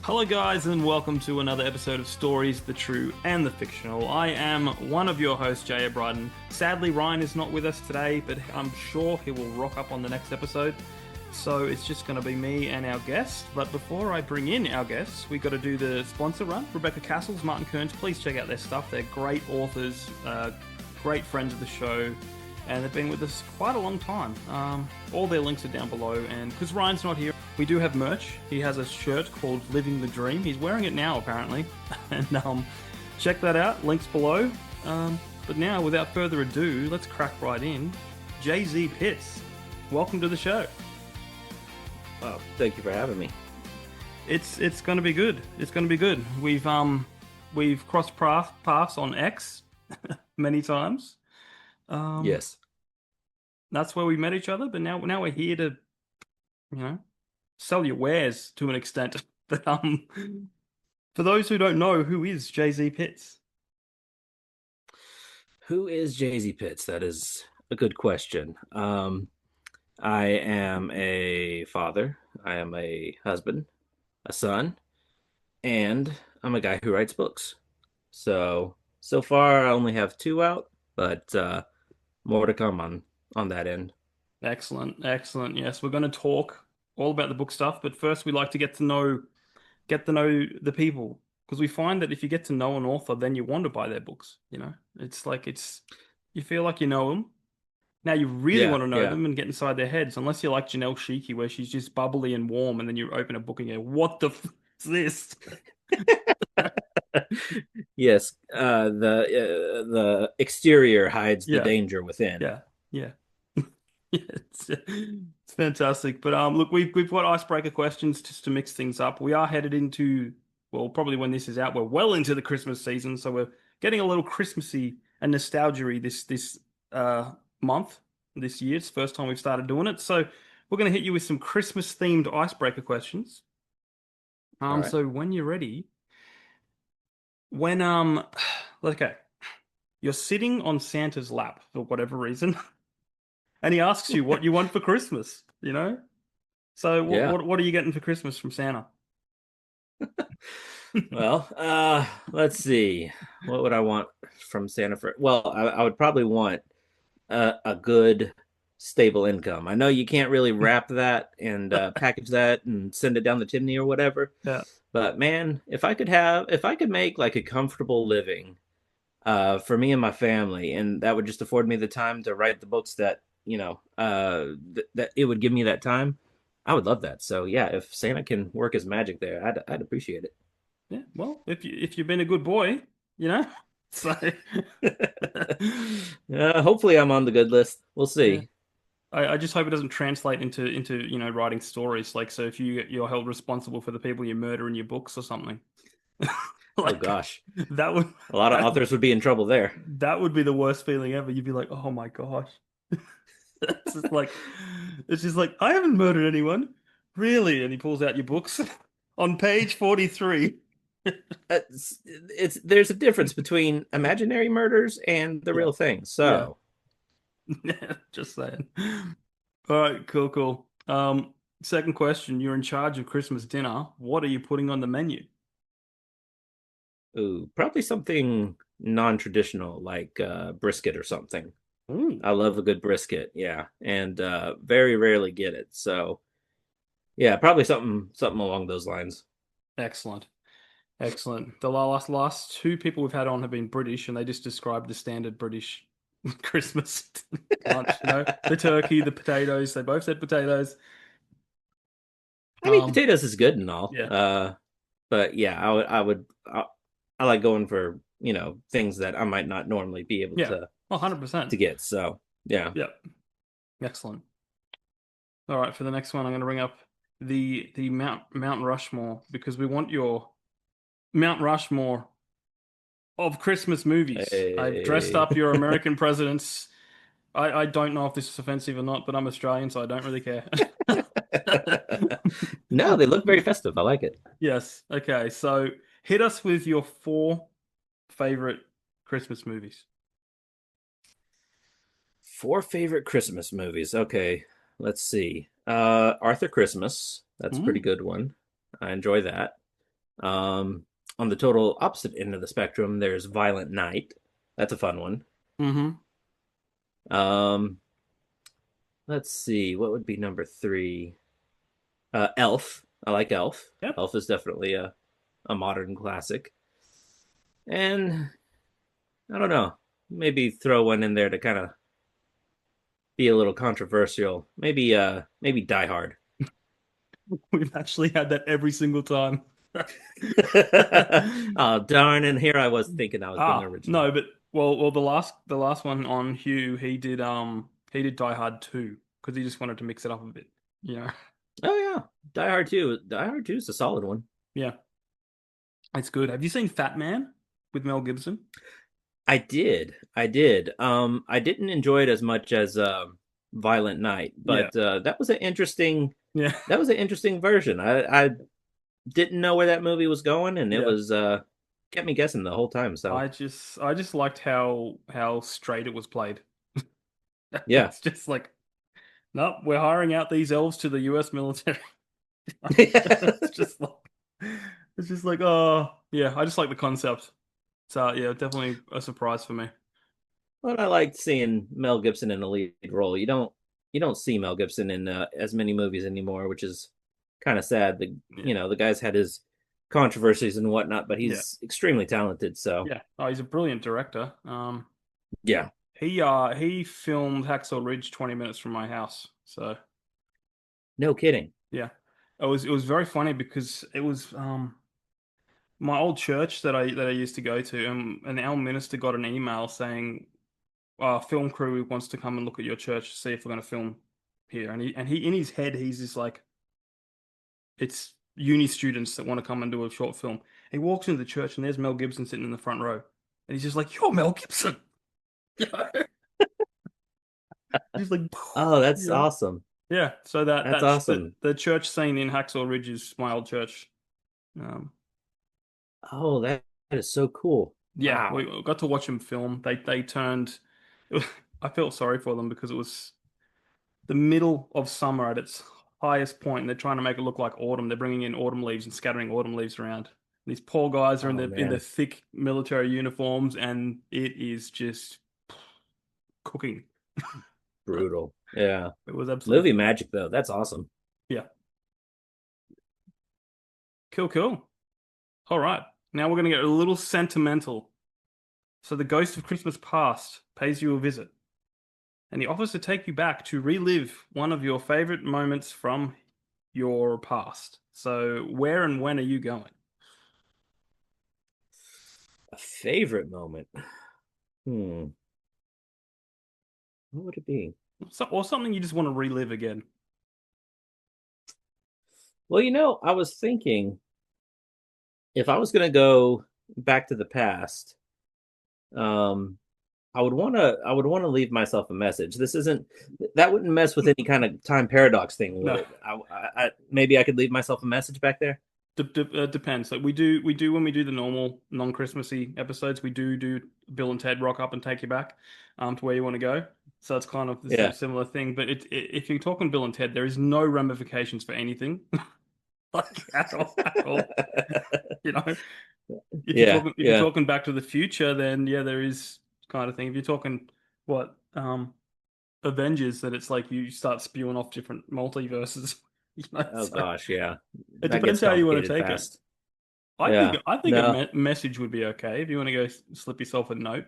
Hello, guys, and welcome to another episode of Stories, the True and the Fictional. I am one of your hosts, Jay O'Brien. Sadly, Ryan is not with us today, but I'm sure he will rock up on the next episode. So it's just going to be me and our guest. But before I bring in our guests, we got to do the sponsor run. Rebecca Castles, Martin Kearns, please check out their stuff. They're great authors, great friends of the show, and they've been with us quite a long time. All their links are down below, and because Ryan's not here, we do have merch. He has a shirt called Living the Dream. He's wearing it now, apparently. And check that out. Links below. But now, without further ado, let's crack right in. Jay-Z Pitts, welcome to the show. Oh, thank you for having me. It's going to be good. It's going to be good. We've crossed paths on X many times. Yes. That's where we met each other. But now we're here to, sell your wares to an extent. But for those who don't know, who is Jay-Z Pitts? Who is Jay-Z Pitts? That is a good question. I am a father. I am a husband, a son, and I'm a guy who writes books. So far I only have two out, but more to come on that end. Excellent. Yes, we're going to talk all about the book stuff, but first we like to get to know the people, because we find that if you get to know an author, then you want to buy their books. It's you feel like you know them. Now you really Yeah, want to know yeah. them and get inside their heads, unless you're like Janelle Shiki, where she's just bubbly and warm, and then you open a book and go, "What the is this?" Yes, the exterior hides the Yeah, danger within. yeah, yeah. Yeah, it's fantastic. But look, we've got icebreaker questions just to mix things up. We are headed into, well, probably when this is out, we're well into the Christmas season, so we're getting a little Christmassy and nostalgia-y this month, this year. It's the first time we've started doing it. So we're going to hit you with some Christmas-themed icebreaker questions. All right. So when you're ready, when okay, you're sitting on Santa's lap for whatever reason, and he asks you what you want for Christmas, So Yeah. what are you getting for Christmas from Santa? Well, let's see. What would I want from Santa for? Well, I would probably want a good, stable income. I know you can't really wrap that and package that and send it down the chimney or whatever, Yeah. but man, if I could make like a comfortable living for me and my family, and that would just afford me the time to write the books that that it would give me that time. I would love that. So yeah, if Santa can work his magic there, I'd appreciate it. Yeah. Well, if you've been a good boy, you know. So Hopefully, I'm on the good list. We'll yeah. see. I just hope it doesn't translate into writing stories. Like, so if you're held responsible for the people you murder in your books or something. Oh Like gosh, that would a lot of that authors would be in trouble there. that would be the worst feeling ever. You'd be like, oh my gosh. It's just like I haven't murdered anyone. Really? And he pulls out your books on page 43. It's there's a difference between imaginary murders and the Yeah. real thing. Yeah. So, Just saying. All right, cool. Second question, you're in charge of Christmas dinner. What are you putting on the menu? ooh, probably something non-traditional like brisket or something. Ooh, I love a good brisket, yeah, and very rarely get it. So, yeah, probably something along those lines. excellent. Excellent. The last two people we've had on have been British, and they just described the standard British Christmas lunch, the turkey, the potatoes. They both said potatoes. I mean, Um, potatoes is good and all, yeah. but yeah, I like going for things that I might not normally be able Yeah. 100%. to get. So yeah. Yep. Excellent. All right, for the next one, I'm going to bring up the Mount Rushmore, because we want your Mount Rushmore of Christmas movies. I've dressed Hey. up your American presidents. I don't know if this is offensive or not, but I'm Australian, so I don't really care. No, they look very festive. I like it. Yes. Okay. So hit us with your four favorite Christmas movies. Four favorite Christmas movies. Okay, let's see. Arthur Christmas. That's a pretty Mm, good one. I enjoy that. Um, on the total opposite end of the spectrum, there's Violent Night. That's a fun one. Mm-hmm. Um, let's see, what would be number three? Elf. I like Elf. Yep. Elf is definitely a modern classic. And I don't know, maybe throw one in there to kind of be a little controversial. Maybe Die Hard. We've actually had that every single time. Oh darn! And here I was thinking I was being original. No, but well, the last one on Hugh, he did Die Hard 2 because he just wanted to mix it up a bit. You know, Oh yeah, Die Hard 2. Die Hard 2 is a solid one. yeah, it's good. Have you seen Fat Man with Mel Gibson? I did. I did. I didn't enjoy it as much as Violent Night, Yeah, but that was an interesting yeah, version. I didn't know where that movie was going, and it yeah. was kept me guessing the whole time. So I just liked how straight it was played. yeah. It's just like, nope, we're hiring out these elves to the U.S. military. It's just like, oh yeah, I just like the concept. So yeah, definitely a surprise for me. But I liked seeing Mel Gibson in a lead role. You don't see Mel Gibson in as many movies anymore, which is kind of sad. Yeah, The guy's had his controversies and whatnot, but yeah, he's extremely talented. So yeah. Oh, he's a brilliant director. yeah, he filmed Hacksaw Ridge 20 minutes from my house. So no kidding. yeah, it was very funny because it was my old church that I used to go to, and our minister got an email saying, film crew wants to come and look at your church to see if we're going to film here. And he in his head, he's just like, it's uni students that want to come and do a short film. He walks into the church and there's Mel Gibson sitting in the front row. And he's just like, "You're Mel Gibson." You know? He's like, Oh, you that's know? awesome. Yeah. So that That's that's the awesome. the church scene in Hacksaw Ridge is my old church. Um, Oh, that is so cool. yeah, Wow. we got to watch him film. They turned. I felt sorry for them because it was the middle of summer at its highest point, and they're trying to make it look like autumn. They're bringing in autumn leaves and scattering autumn leaves around. These poor guys are in Oh the man, thick military uniforms, and it is just cooking. brutal. Yeah. It was absolutely Movie fun. magic though. That's awesome. Yeah, cool, cool. All right, now we're gonna get a little sentimental. So the ghost of Christmas past pays you a visit, and he offers to take you back to relive one of your favorite moments from your past. So where and when are you going? A favorite moment. Hmm. What would it be? Or something you just want to relive again. Well, I was thinking if I was going to go back to the past, um, I would want to leave myself a message. This isn't that wouldn't mess with any kind of time paradox thing, would No, it? Maybe I could leave myself a message back there. depends. Like we do when we do the normal non-Christmassy episodes, we do Bill and Ted rock up and take you back, to where you want to go. So it's kind of the Yeah. similar thing. But if you're talking Bill and Ted, there is no ramifications for anything, like at all, at all. You know, if you're Yeah, talking if you're yeah. talking Back to the Future, then yeah, there is kind of thing. If you're talking what Avengers, that it's like you start spewing off different multiverses. Oh So gosh, yeah. it That gets depends how you want to complicated take it. fast. I think Yeah. I think a No. message would be okay if you want to go slip yourself a note.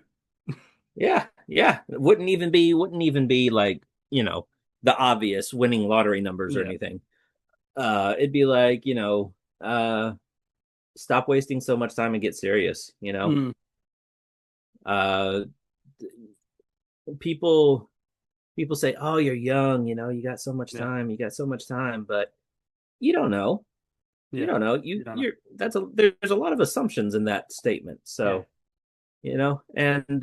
Yeah, yeah. It wouldn't even be like, the obvious winning lottery numbers or Yeah. anything. It'd be like, stop wasting so much time and get serious. Mm, Uh people people say, "Oh, you're young, you got so much yeah. time, you got so much time," but you don't know. You Yeah. don't know. You don't know. There's a lot of assumptions in that statement. Yeah. So, and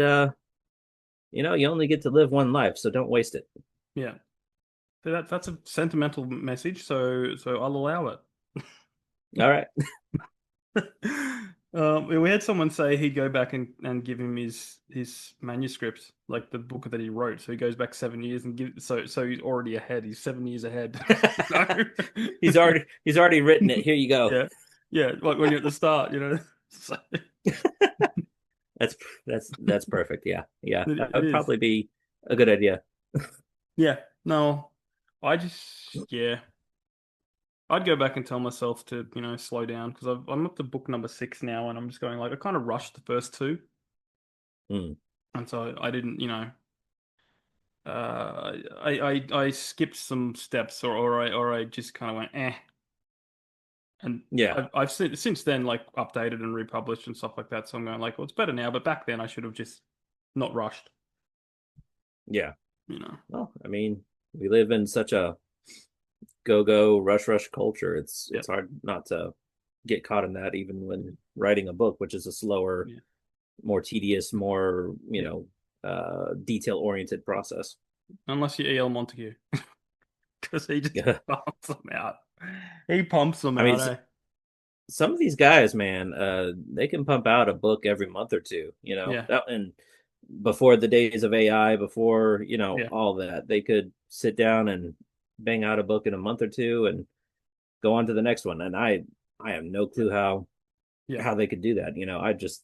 you only get to live one life, so don't waste it. Yeah. So that's a sentimental message, so I'll allow it. All right. We had someone say he'd go back and give him his manuscript, like the book that he wrote. So he goes back 7 years and so he's already ahead. He's 7 years ahead. You know? He's already written it. Here you go. Yeah. Yeah, like when you're at the start, So, That's that's perfect. Yeah, yeah, that it would is. probably be a good idea. Yeah. No, yeah. I'd go back and tell myself to, slow down because I'm up to book number 6 now, and I'm just going like I kind of rushed the first two, Hmm. and so I didn't, I skipped some steps, or I just kind of went and Yeah, I've since then like updated and republished and stuff like that. So I'm going like, well, it's better now, but back then I should have just not rushed, yeah. you know. Well, I mean, we live in such a go rush culture. Yep. It's hard not to get caught in that, even when writing a book, which is a slower, Yeah. more tedious, more Yeah. detail oriented process. Unless you're E.L. Montague, because he just I pumps them out. He pumps them mean, out, eh? some of these guys, man, they can pump out a book every month or two. Yeah. That and before the days of AI, before Yeah. all that, they could sit down and bang out a book in a month or two and go on to the next one. And I have no Yeah. clue Yeah. how they could do that. I just,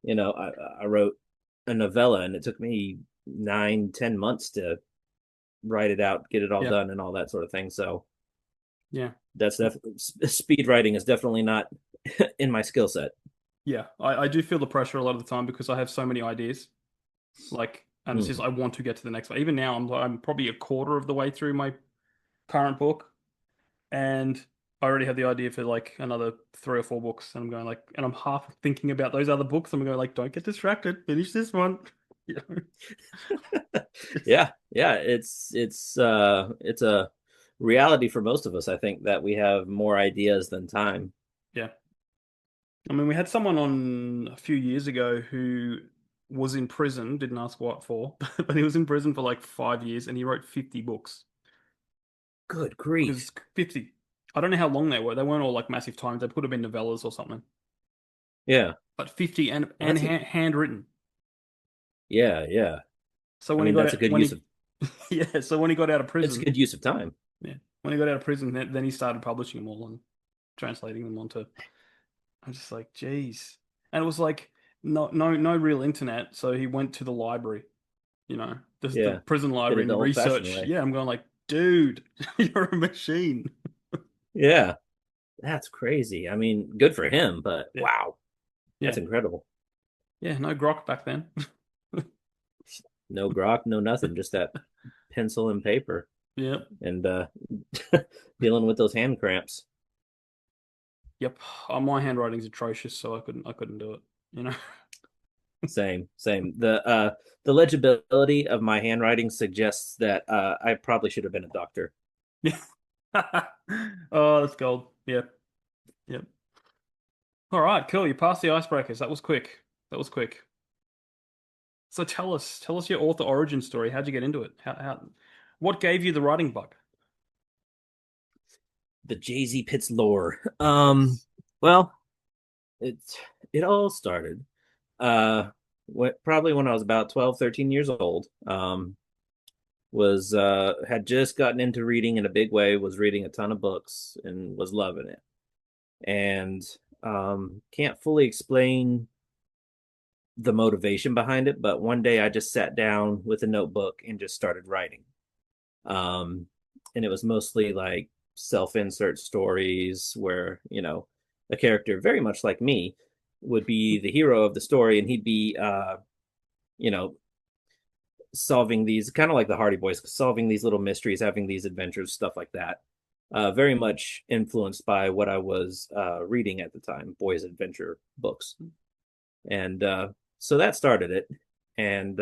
I wrote a novella and it took me 9, 10 months to write it out, get it all Yeah. done, and all that sort of thing. So Yeah. that's speed writing is definitely not in my skill set. Yeah. I do feel the pressure a lot of the time because I have so many ideas. Like, and it's just Mm, I want to get to the next one. Even now, I'm probably a quarter of the way through my current book, and I already have the idea for like another 3 or 4 books. And I'm going like, and I'm half thinking about those other books. I'm going like, don't get distracted. Finish this one. You know, just yeah, it's a reality for most of us. I think that we have more ideas than time. yeah. I mean, we had someone on a few years ago who was in prison. Didn't ask what for, but he was in prison for like 5 years, and he wrote 50 books. Good Because grief. 50. I don't know how long they were. They weren't all like massive times. They could have been novellas or something. Yeah. But 50 and Well, handwritten. yeah. So I when he mean, got that's a out, good when use he of yeah, so when he got out of it's a prison, good use of time. yeah, when he got out of prison, then he started publishing them all and translating them onto. I'm just like, geez, and it was like no real internet. So he went to the library, the Yeah. prison Did library, it and the he old fashioned researched. way. Yeah, I'm going like, dude, you're a machine. Yeah. That's crazy. I mean, good for him, but Yeah, wow, that's yeah, incredible. yeah. No grok back then. No grok, no nothing, just that pencil and paper Yep. and dealing with those hand cramps. Yep. My handwriting's atrocious, so I couldn't do it. You know. Same. The legibility of my handwriting suggests that I probably should have been a doctor. Yeah. Oh, that's gold. Yep. Yep. All right, cool. You passed the icebreakers. That was quick. That was quick. So tell us your author origin story. How'd you get into it? What gave you the writing bug? The Jay-Z Pitts lore. Well, it it all started probably when I was about 12, 13 years old. Was had just gotten into reading in a big way, was reading a ton of books and was loving it. And can't fully explain the motivation behind it, but one day I just sat down with a notebook and just started writing. Um, and it was mostly like self-insert stories where, a character very much like me would be the hero of the story and he'd be you know, solving these kind of like the Hardy Boys, solving these little mysteries, having these adventures, stuff like that. Very much influenced by what I was reading at the time, boys' adventure books, and so that started it. And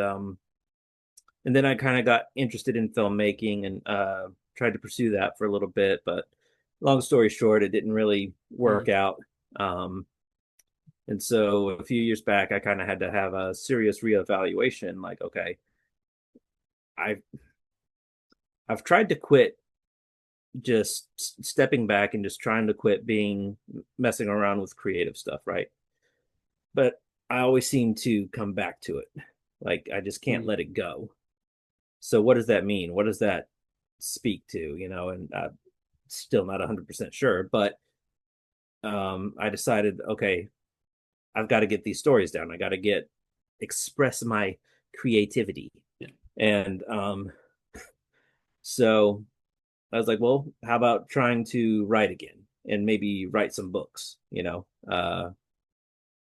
then I kind of got interested in filmmaking and tried to pursue that for a little bit. But long story short, it didn't really Mm, work out. Um, and so a few years back, I kind of had to have a serious reevaluation. Like, okay, I've I've tried to quit just stepping back and just trying to quit being messing around with creative stuff, right? But I always seem to come back to it. Like I just can't mm, let it go. So what does that mean? What does that speak to? And I'm still not 100% sure, but I decided, okay, I've got to get these stories down. I got to get express my creativity. Yeah. And so I was like, well, how about trying to write again and maybe write some books, you know?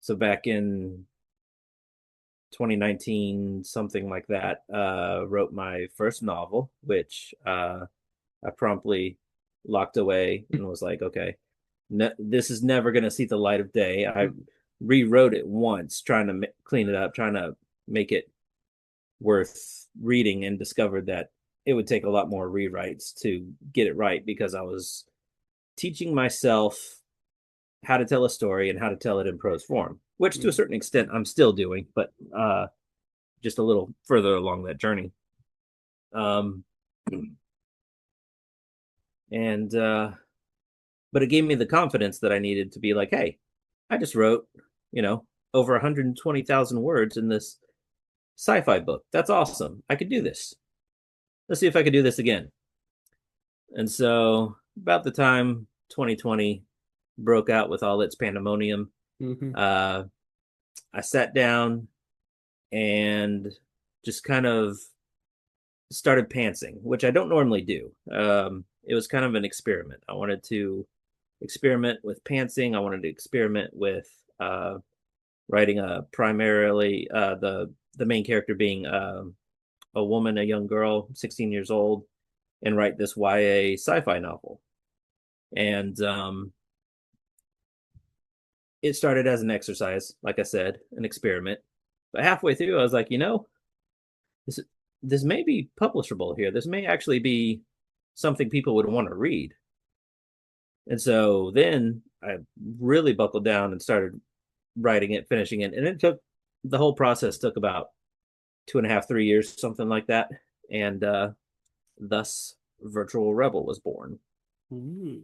So back in 2019, something like that, wrote my first novel, which I promptly locked away and was like, okay, this is never going to see the light of day. I rewrote it once, trying to clean it up, trying to make it worth reading, and discovered that it would take a lot more rewrites to get it right because I was teaching myself how to tell a story and how to tell it in prose form, which to a certain extent I'm still doing, but just a little further along that journey. Um, and but it gave me the confidence that I needed to be like, hey, I just wrote, you know, over 120,000 words in this sci-fi book. That's awesome. I could do this. Let's see if I could do this again. And so about the time 2020 broke out with all its pandemonium, Mm-hmm. uh, I sat down and just kind of started pantsing, which I don't normally do. It was kind of an experiment. I wanted to experiment with pantsing. I wanted to experiment with writing a primarily the main character being a woman, a young girl, 16 years old, and write this YA sci-fi novel. And it started as an exercise, like I said, an experiment. But halfway through, I was like, this this may be publishable here. This may actually be something people would want to read. And so then I really buckled down and started writing it, finishing it, and it took the whole process took about 2.5, 3 years, something like that, and thus Virtual Rebel was born. Mm.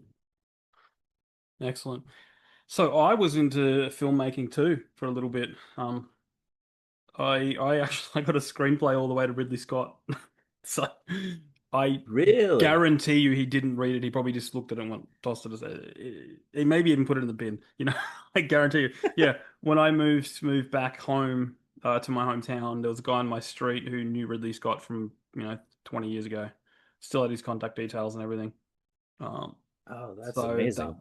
Excellent. So I was into filmmaking too for a little bit. I actually I got a screenplay all the way to Ridley Scott. So I Really? guarantee you he didn't read it. He probably just looked at it and went, tossed it as he maybe even put it in the bin. I guarantee you. Yeah, when I moved back home to my hometown, there was a guy on my street who knew Ridley Scott from 20 years ago. Still had his contact details and everything. Um, Oh, that's so amazing.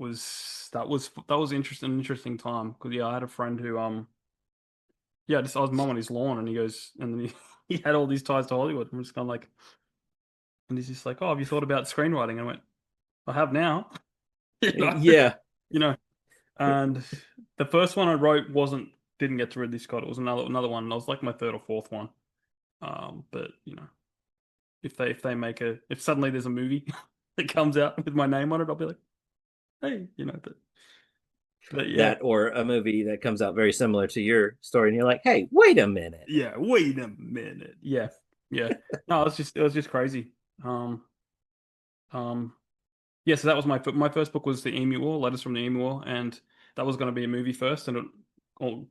that was interesting time because yeah, I had a friend who yeah, just I was mowing his lawn and he goes and then he had all these ties to Hollywood. I'm just kind of like, and he's just like, oh, have you thought about screenwriting? And I went, I have now, you know, Yeah. you know. And the first one I wrote didn't get to Ridley Scott. It was another one. And I was like my third or fourth one. But if suddenly there's a movie that comes out with my name on it, I'll be like, hey, but yeah, That or a movie that comes out very similar to your story, and you're like, hey, wait a minute. yeah. Wait a minute, yeah, yeah. No, it was just crazy. Um, um, yeah. So that was my first book was the Emu War, Letters from the Emu War, and that was going to be a movie first, and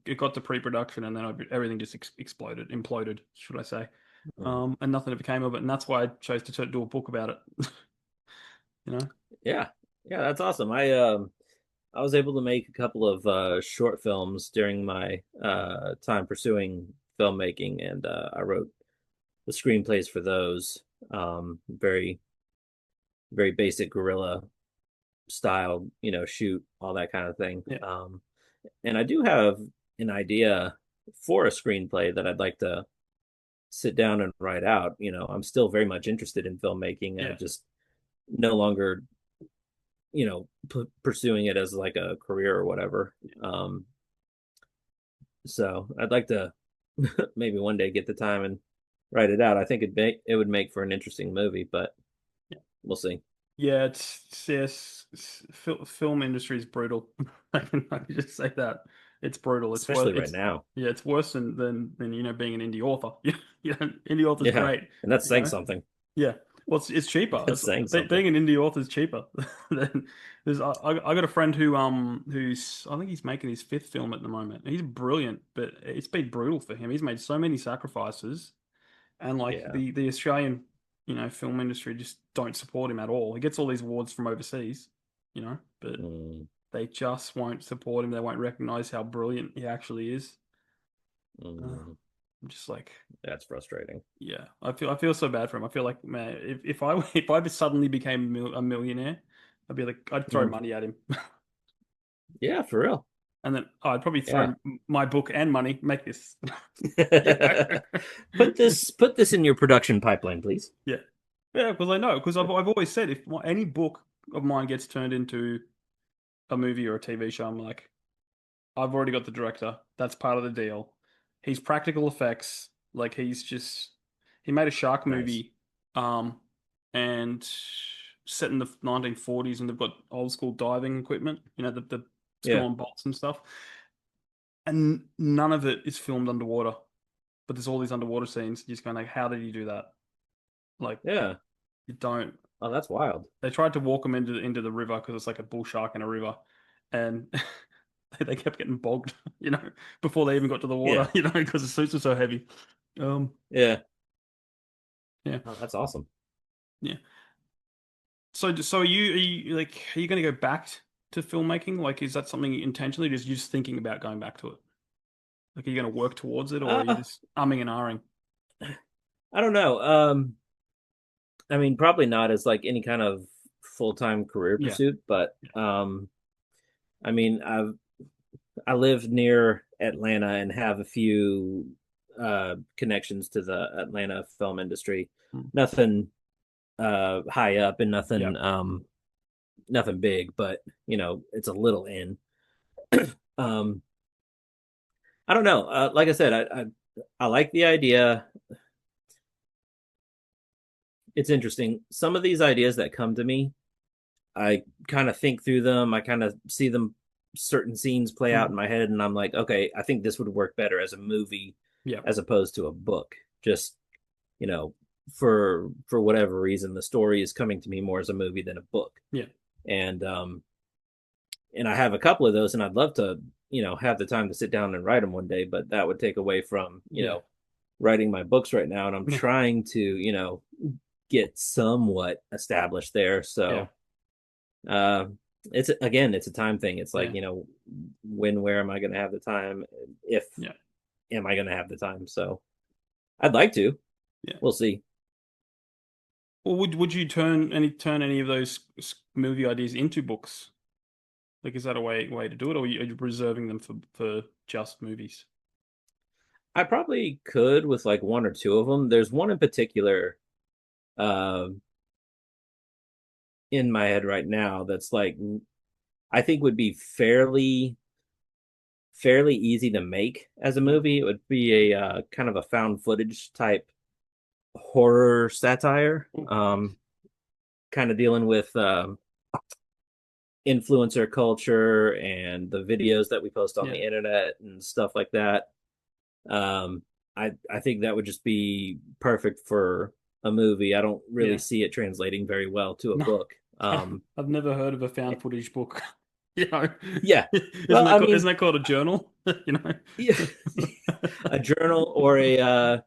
it got to pre-production, and then everything just exploded, imploded, should I say? Mm. And nothing ever came of it, and that's why I chose to do a book about it. You know? Yeah. Yeah, that's awesome. I was able to make a couple of short films during my time pursuing filmmaking, and I wrote the screenplays for those. Very, very basic guerrilla style, shoot, all that kind of thing. Yeah, And I do have an idea for a screenplay that I'd like to sit down and write out. I'm still very much interested in filmmaking. I yeah, just no longer, pursuing it as like a career or whatever. Um, so I'd like to maybe one day get the time and write it out. I think it would make for an interesting movie, but yeah. we'll see. Yeah, film industry is brutal. I can just say that it's brutal. It's worse. Especially right now. It's worse than being an indie author. Indie author's Yeah, great. and that's You saying know, something. yeah. Well, it's cheaper. That's saying something. Being an indie author is cheaper than I got a friend who's I think he's making his fifth film at the moment. He's brilliant, but it's been brutal for him. He's made so many sacrifices, and like Yeah. the Australian film industry just don't support him at all. He gets all these awards from overseas, but Mm. They just won't support him. They won't recognize how brilliant he actually is. Uh, Mm, I'm just like, that's frustrating. yeah, I feel so bad for him. I feel like, man, if I if I suddenly became a millionaire, I'd be like, I'd throw Mm. money at him, Yeah, for real. and then I'd probably Yeah. throw my book and money, make this. You know? Put this in your production pipeline, please. Yeah, yeah, because I know, because I've always said if any book of mine gets turned into a movie or a TV show, I'm like, I've already got the director. That's part of the deal. He's practical effects. Like he made a shark Nice. movie, um, and set in the 1940s, and they've got old school diving equipment. The screw Yeah. on bolts and stuff. And none of it is filmed underwater. But there's all these underwater scenes. You're just going like, how did you do that? Like Yeah. you don't. Oh, that's wild. They tried to walk him into the river because it's like a bull shark in a river, and they kept getting bogged, before they even got to the water, Yeah. because the suits are so heavy. Um, Yeah. yeah, Oh, that's awesome. yeah. So are you going to go back to filmmaking? Like, is that something intentionally, just you just thinking about going back to it? Like, are you going to work towards it, or are you Uh, just umming and ahhing? I don't know. I mean, probably not as like any kind of full-time career Yeah, pursuit, but I mean, I live near Atlanta and have a few connections to the Atlanta film industry. mm, Nothing high up and yeah, nothing big, but it's a little in. Um, I don't know. Like I said, I like the idea. It's interesting. Some of these ideas that come to me, I kind of think through them. I kind of see them certain scenes play out mm, in my head, and I'm like, okay, I think this would work better as a movie yeah, as opposed to a book. Just you know, for whatever reason, the story is coming to me more as a movie than a book. yeah, And and I have a couple of those, and I'd love to have the time to sit down and write them one day, but that would take away from yeah, writing my books right now, and I'm yeah, trying to get somewhat established there. yeah, So uh, it's a time thing. It's like yeah, when, where am I going to have the time? If yeah, am I going to have the time? So I'd like to. yeah. We'll see. Or would you turn any of those movie ideas into books? Like, is that a way to do it, or are you reserving them for just movies? I probably could with like one or two of them. There's one in particular uh, in my head right now that's like I think would be fairly easy to make as a Yeah, movie. It would be a kind of a found footage type horror satire, cool. kind of dealing with influencer culture and the videos that we post on Yeah, the internet and stuff like that. Um, I think that would just be perfect for a movie. I don't really yeah. see it translating very well to a No, book. I've never heard of a found footage book. You know, Yeah. isn't Well, that I isn't mean, that called a journal? You know. yeah, a journal or a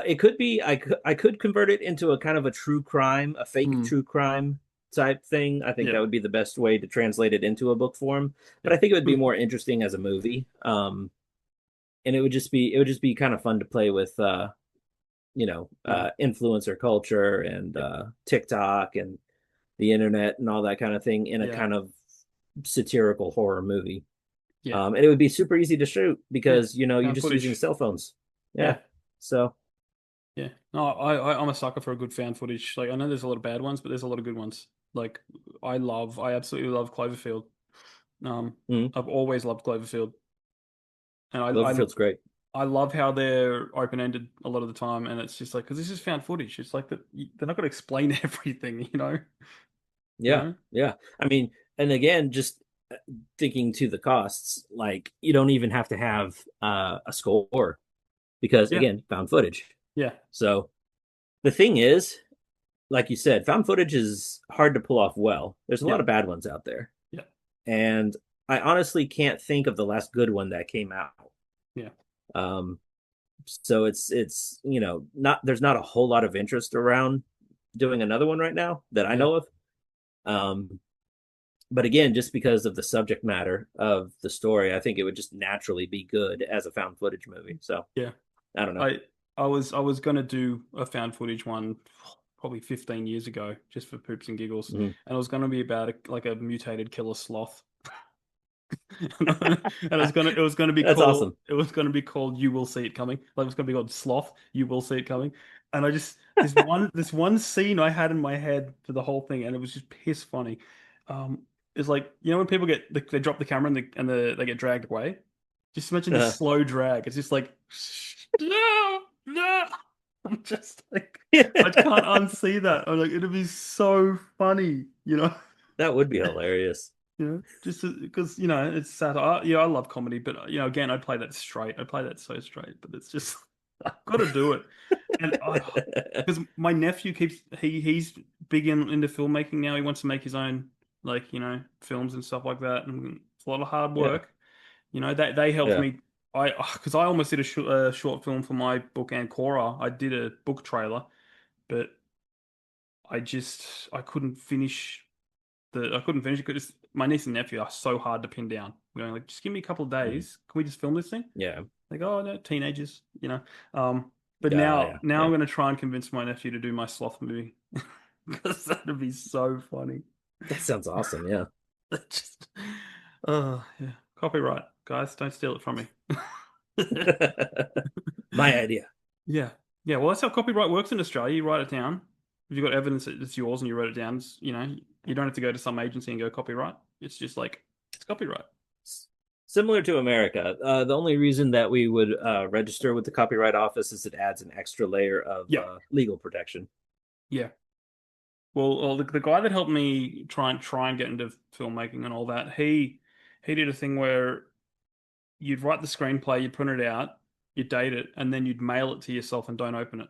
it could be I could convert it into a kind of a true crime, a fake Hmm. true crime type thing. I think Yeah, that would be the best way to translate it into a book form. But yeah, I think it would be hmm. more interesting as a movie. And it would just be kind of fun to play with Yeah, influencer culture and yeah, TikTok and the internet and all that kind of thing in a yeah, kind of satirical horror movie. yeah, And it would be super easy to shoot yeah. because you're Found just using footage. cell phones. Yeah. Yeah, So yeah. No, I'm a sucker for a good found footage. Like, I know there's a lot of bad ones, but there's a lot of good ones. Like, I absolutely love Cloverfield. mm, I've always loved Cloverfield, and Cloverfield's great. I love how they're open ended a lot of the time, and it's just like, because this is found footage. It's like that they're not going to explain everything, you know. You Yeah, know. yeah. I mean, and again, just thinking to the costs, like you don't even have to have a score because Yeah, again, found footage. yeah, So the thing is, like you said, found footage is hard to pull off well. There's a yeah, lot of bad ones out there, yeah, and I honestly can't think of the last good one that came out. yeah, Um, so it's not there's not a whole lot of interest around doing another one right now that I yeah, know of. Um, But again, just because of the subject matter of the story, I think it would just naturally be good as a found footage movie. So Yeah. I don't know. I was gonna do a found footage one probably 15 years ago, just for poops and giggles, Mhm. and it was gonna be about like a mutated killer sloth. And it was gonna be That's called awesome. You Will See It Coming. Like it was gonna be called Sloth, You Will See It Coming. And I just this one scene I had in my head for the whole thing, and it was just piss funny. It's like when people they drop the camera and they get dragged away. Just imagine this Uh, slow drag. It's just like no, no. I'm just like I can't unsee that. I'm like it'd be so funny. that would be hilarious. Just because it's satire. I love comedy, but again, I'd play that straight. I'd play that so straight, but it's just I've got to do it. And because my nephew he's big into filmmaking now. He wants to make his own like films and stuff like that, and it's a lot of hard Yeah, work. They helped yeah, me. Because I almost did a short film for my book Ancora. I did a book trailer, but I couldn't finish I couldn't finish it because my niece and nephew are so hard to pin down. We're going like, just give me a couple of mhm, days. Can we just film this thing? yeah, Like, oh no, teenagers. Um, but yeah, now yeah, now I'm yeah. going to try and convince my nephew to do my sloth movie because that'd be so funny. That sounds awesome. Yeah. Just, yeah, copyright, guys, don't steal it from me. My idea. Yeah, yeah. Well, that's how copyright works in Australia. You write it down. If you've got evidence that it's yours and you wrote it down, you don't have to go to some agency and go copyright. It's just like it's copyright. Similar to America, the only reason that we would register with the Copyright Office is it adds an extra layer of Yeah, legal protection. yeah. Well, the guy that helped me try and get into filmmaking and all that, he did a thing where you'd write the screenplay, you'd print it out, you'd date it, and then you'd mail it to yourself and don't open it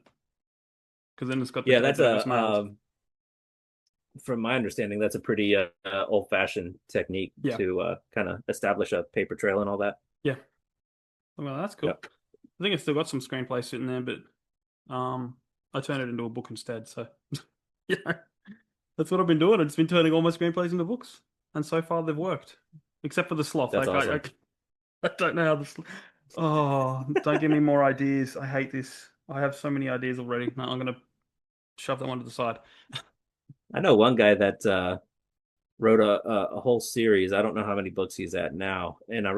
because then it's got the Yeah, date that's that it was mailed. from my understanding, that's a pretty old-fashioned technique Yeah, to kind of establish a paper trail and all that. yeah. Well, that's cool. Yep, I think it's still got some screenplay sitting there, but I turned it into a book instead. So yeah, that's what I've been doing. I've just been turning all my screenplays into books, and so far they've worked, except for the sloth. that's Like awesome. I don't know how Oh, don't give me more ideas. I hate this. I have so many ideas already. No, I'm gonna shove that one to the side. I know one guy that wrote a whole series. I don't know how many books he's at now, and I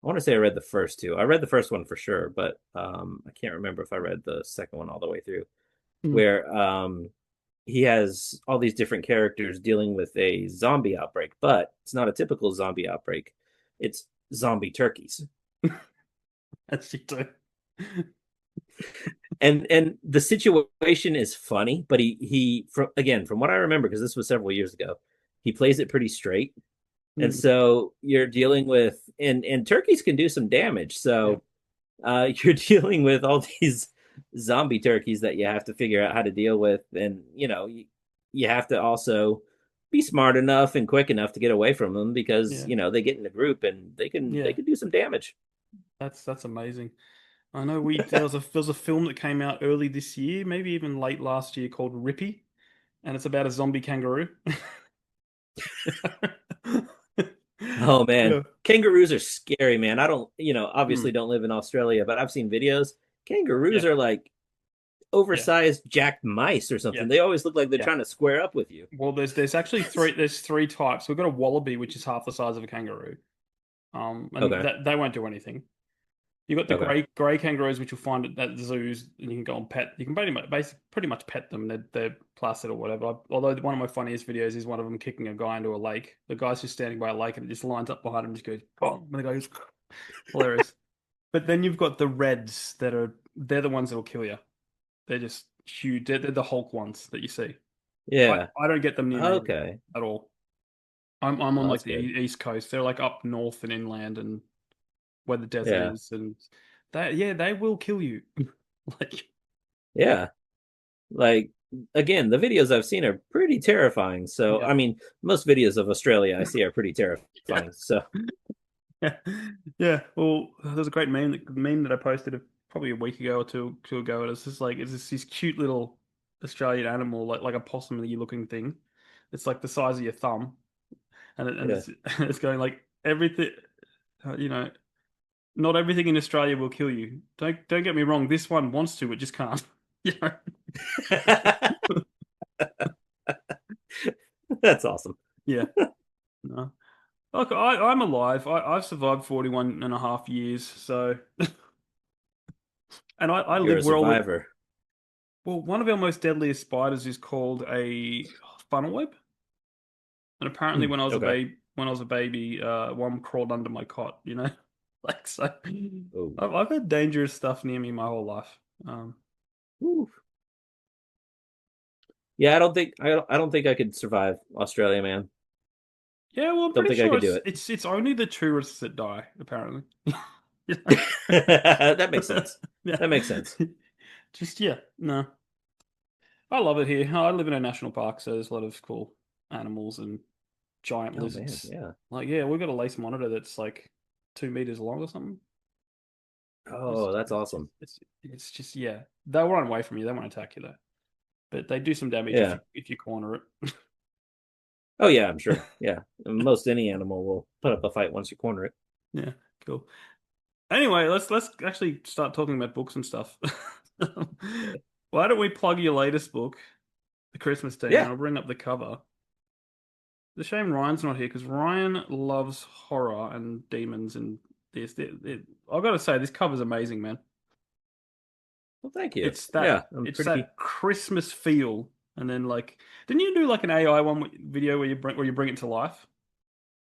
want to say I read the first two. I read the first one for sure, but I can't remember if I read the second one all the way through. Mm. Where he has all these different characters dealing with a zombie outbreak, but it's not a typical zombie outbreak. It's zombie turkeys. That's you too. And the situation is funny, but he from what I remember, because this was several years ago, he plays it pretty straight. And Mm. so you're dealing with and turkeys can do some damage. Yeah, So you're dealing with all these zombie turkeys that you have to figure out how to deal with, and you have to also be smart enough and quick enough to get away from them because yeah, they get in a group and they yeah. can do some damage. That's amazing. I know there was a film that came out early this year, maybe even late last year, called Rippy, and it's about a zombie kangaroo. Oh man, Yeah. kangaroos are scary, man. I don't, Mm. obviously don't live in Australia, but I've seen videos. Kangaroos Yeah. are like Yeah. oversized jacked mice or Yeah. something. They always look like they're Yeah. trying to square up with you. Well, there's actually three types. We've got a wallaby, which is half the size of a kangaroo. And Okay, that they won't do anything. You've got the okay, grey kangaroos, which you'll find at the zoos, and you can go and pet. You can pretty much pet them. They're placid or whatever. Although one of my funniest videos is one of them kicking a guy into a lake. The guy's just standing by a lake and it just lines up behind him, and just goes, "Bong," and the guy goes, hilarious. But then you've got the reds they're the ones that will kill you. They're just huge. They're the Hulk ones that you see. I, yeah, I don't get them near me okay. at all. I'm on Well, like that's the good. East Coast. They're like up north and inland and where the desert Yeah, is, and they will kill you. Like yeah. Like again, the videos I've seen are pretty terrifying. So, yeah, I mean, most videos of Australia I see are pretty yeah, terrifying. So, yeah, yeah. Well, there's a great meme that I posted probably a week ago or two ago. And it's just like it's just this cute little Australian animal, like a possum looking thing. It's like the size of your thumb, and Yeah. it's going like everything, you know, not everything in Australia will kill you. Don't get me wrong. This one wants to, it just can't. You know? That's awesome. Yeah. No. Look, I'm alive. I've survived 41 and a half years. So, and I You're live a where all the, survivor. well, one of our most deadliest spiders is called a funnel web. And apparently, Hmm. Okay. when I was a baby, one crawled under my cot. You know, like so. Oh. I've had dangerous stuff near me my whole life. Um, Whew. Yeah, I don't think I could survive Australia, man. yeah, well, I'm Don't pretty think I sure could do it. it's only the tourists that die. Apparently, you That makes know? sense. Yeah, That makes sense. just yeah, no, I love it here. I live in a national park, so there's a lot of cool animals and giant Oh man, lizards. yeah. Like, yeah, we've got a lace monitor that's like 2 meters long or something. Oh, that's awesome. It's just yeah, they'll run away from you. They won't attack you though, but they do some damage Yeah. if you corner it. Oh yeah, I'm sure. Yeah. Most any animal will put up a fight once you corner it. Yeah, cool. Anyway, let's actually start talking about books and stuff. Why don't we plug your latest book, The Christmas Demon? Yeah. I'll bring up the cover. It's a shame Ryan's not here because Ryan loves horror and demons and this. I've got to say, this cover's amazing, man. Well, thank you. It's Yeah, that I'm it's pretty. that Christmas feel, and then like, didn't you do like an AI video where you bring it to life,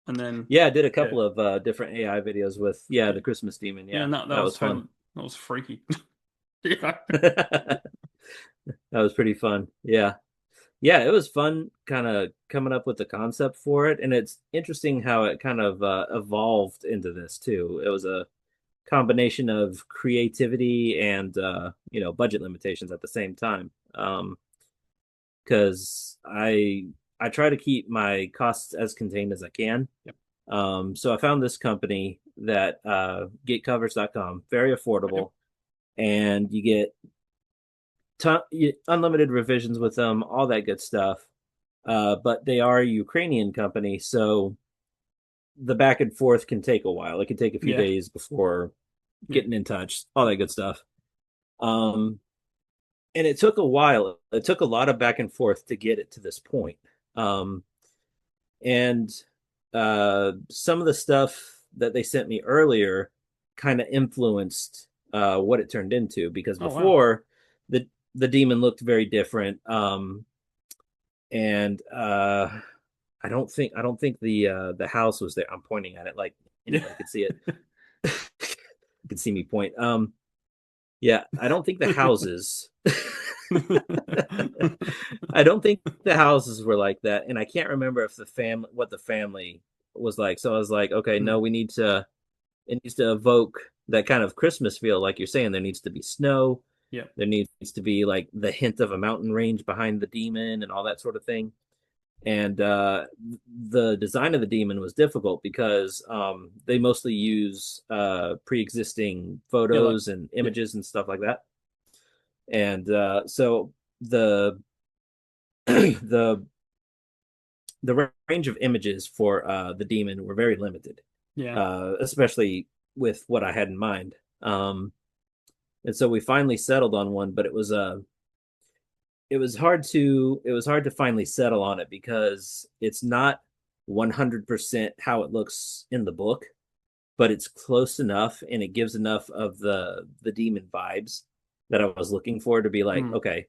and then Yeah, I did a yeah, couple of different AI videos with yeah, yeah, the Christmas demon. yeah, Yeah, and that that was was fun. totally that was freaky. Yeah. That was pretty fun. Yeah. Yeah, it was fun kind of coming up with the concept for it. And it's interesting how it kind of evolved into this too. It was a combination of creativity and budget limitations at the same time. Because I try to keep my costs as contained as I can. Yep. So I found this company that getcovers.com, very Yep. affordable, and you get unlimited revisions with them, all that good stuff. But they are a Ukrainian company, so the back and forth can take a while. It can take a few Yeah. days before Yeah. getting in touch, all that good stuff. Um, and it took a while. It took a lot of back and forth to get it to this point. Um, and some of the stuff that they sent me earlier kind of influenced what it turned into because Oh wow. before the demon looked very different. And I don't think the house was there. I'm pointing at it like Yeah. anybody could see it. Could see me point. Yeah, I don't think the houses. I don't think the houses were like that, and I can't remember if the family what the family was like. So I was like, okay, no, Hmm. we need to. It needs to evoke that kind of Christmas feel, like you're saying. There needs to be snow. Yeah. There needs to be like the hint of a mountain range behind the demon and all that sort of thing. And the design of the demon was difficult because they mostly use pre-existing Yeah. Like photos and yeah. images and stuff like that. And so the the the range of images for the demon were very limited, Yeah. especially with what I had in mind. And so we finally settled on one, but it was hard to finally settle on it because it's not 100% how it looks in the book, but it's close enough and it gives enough of the demon vibes that I was looking for to be like, Hmm. okay,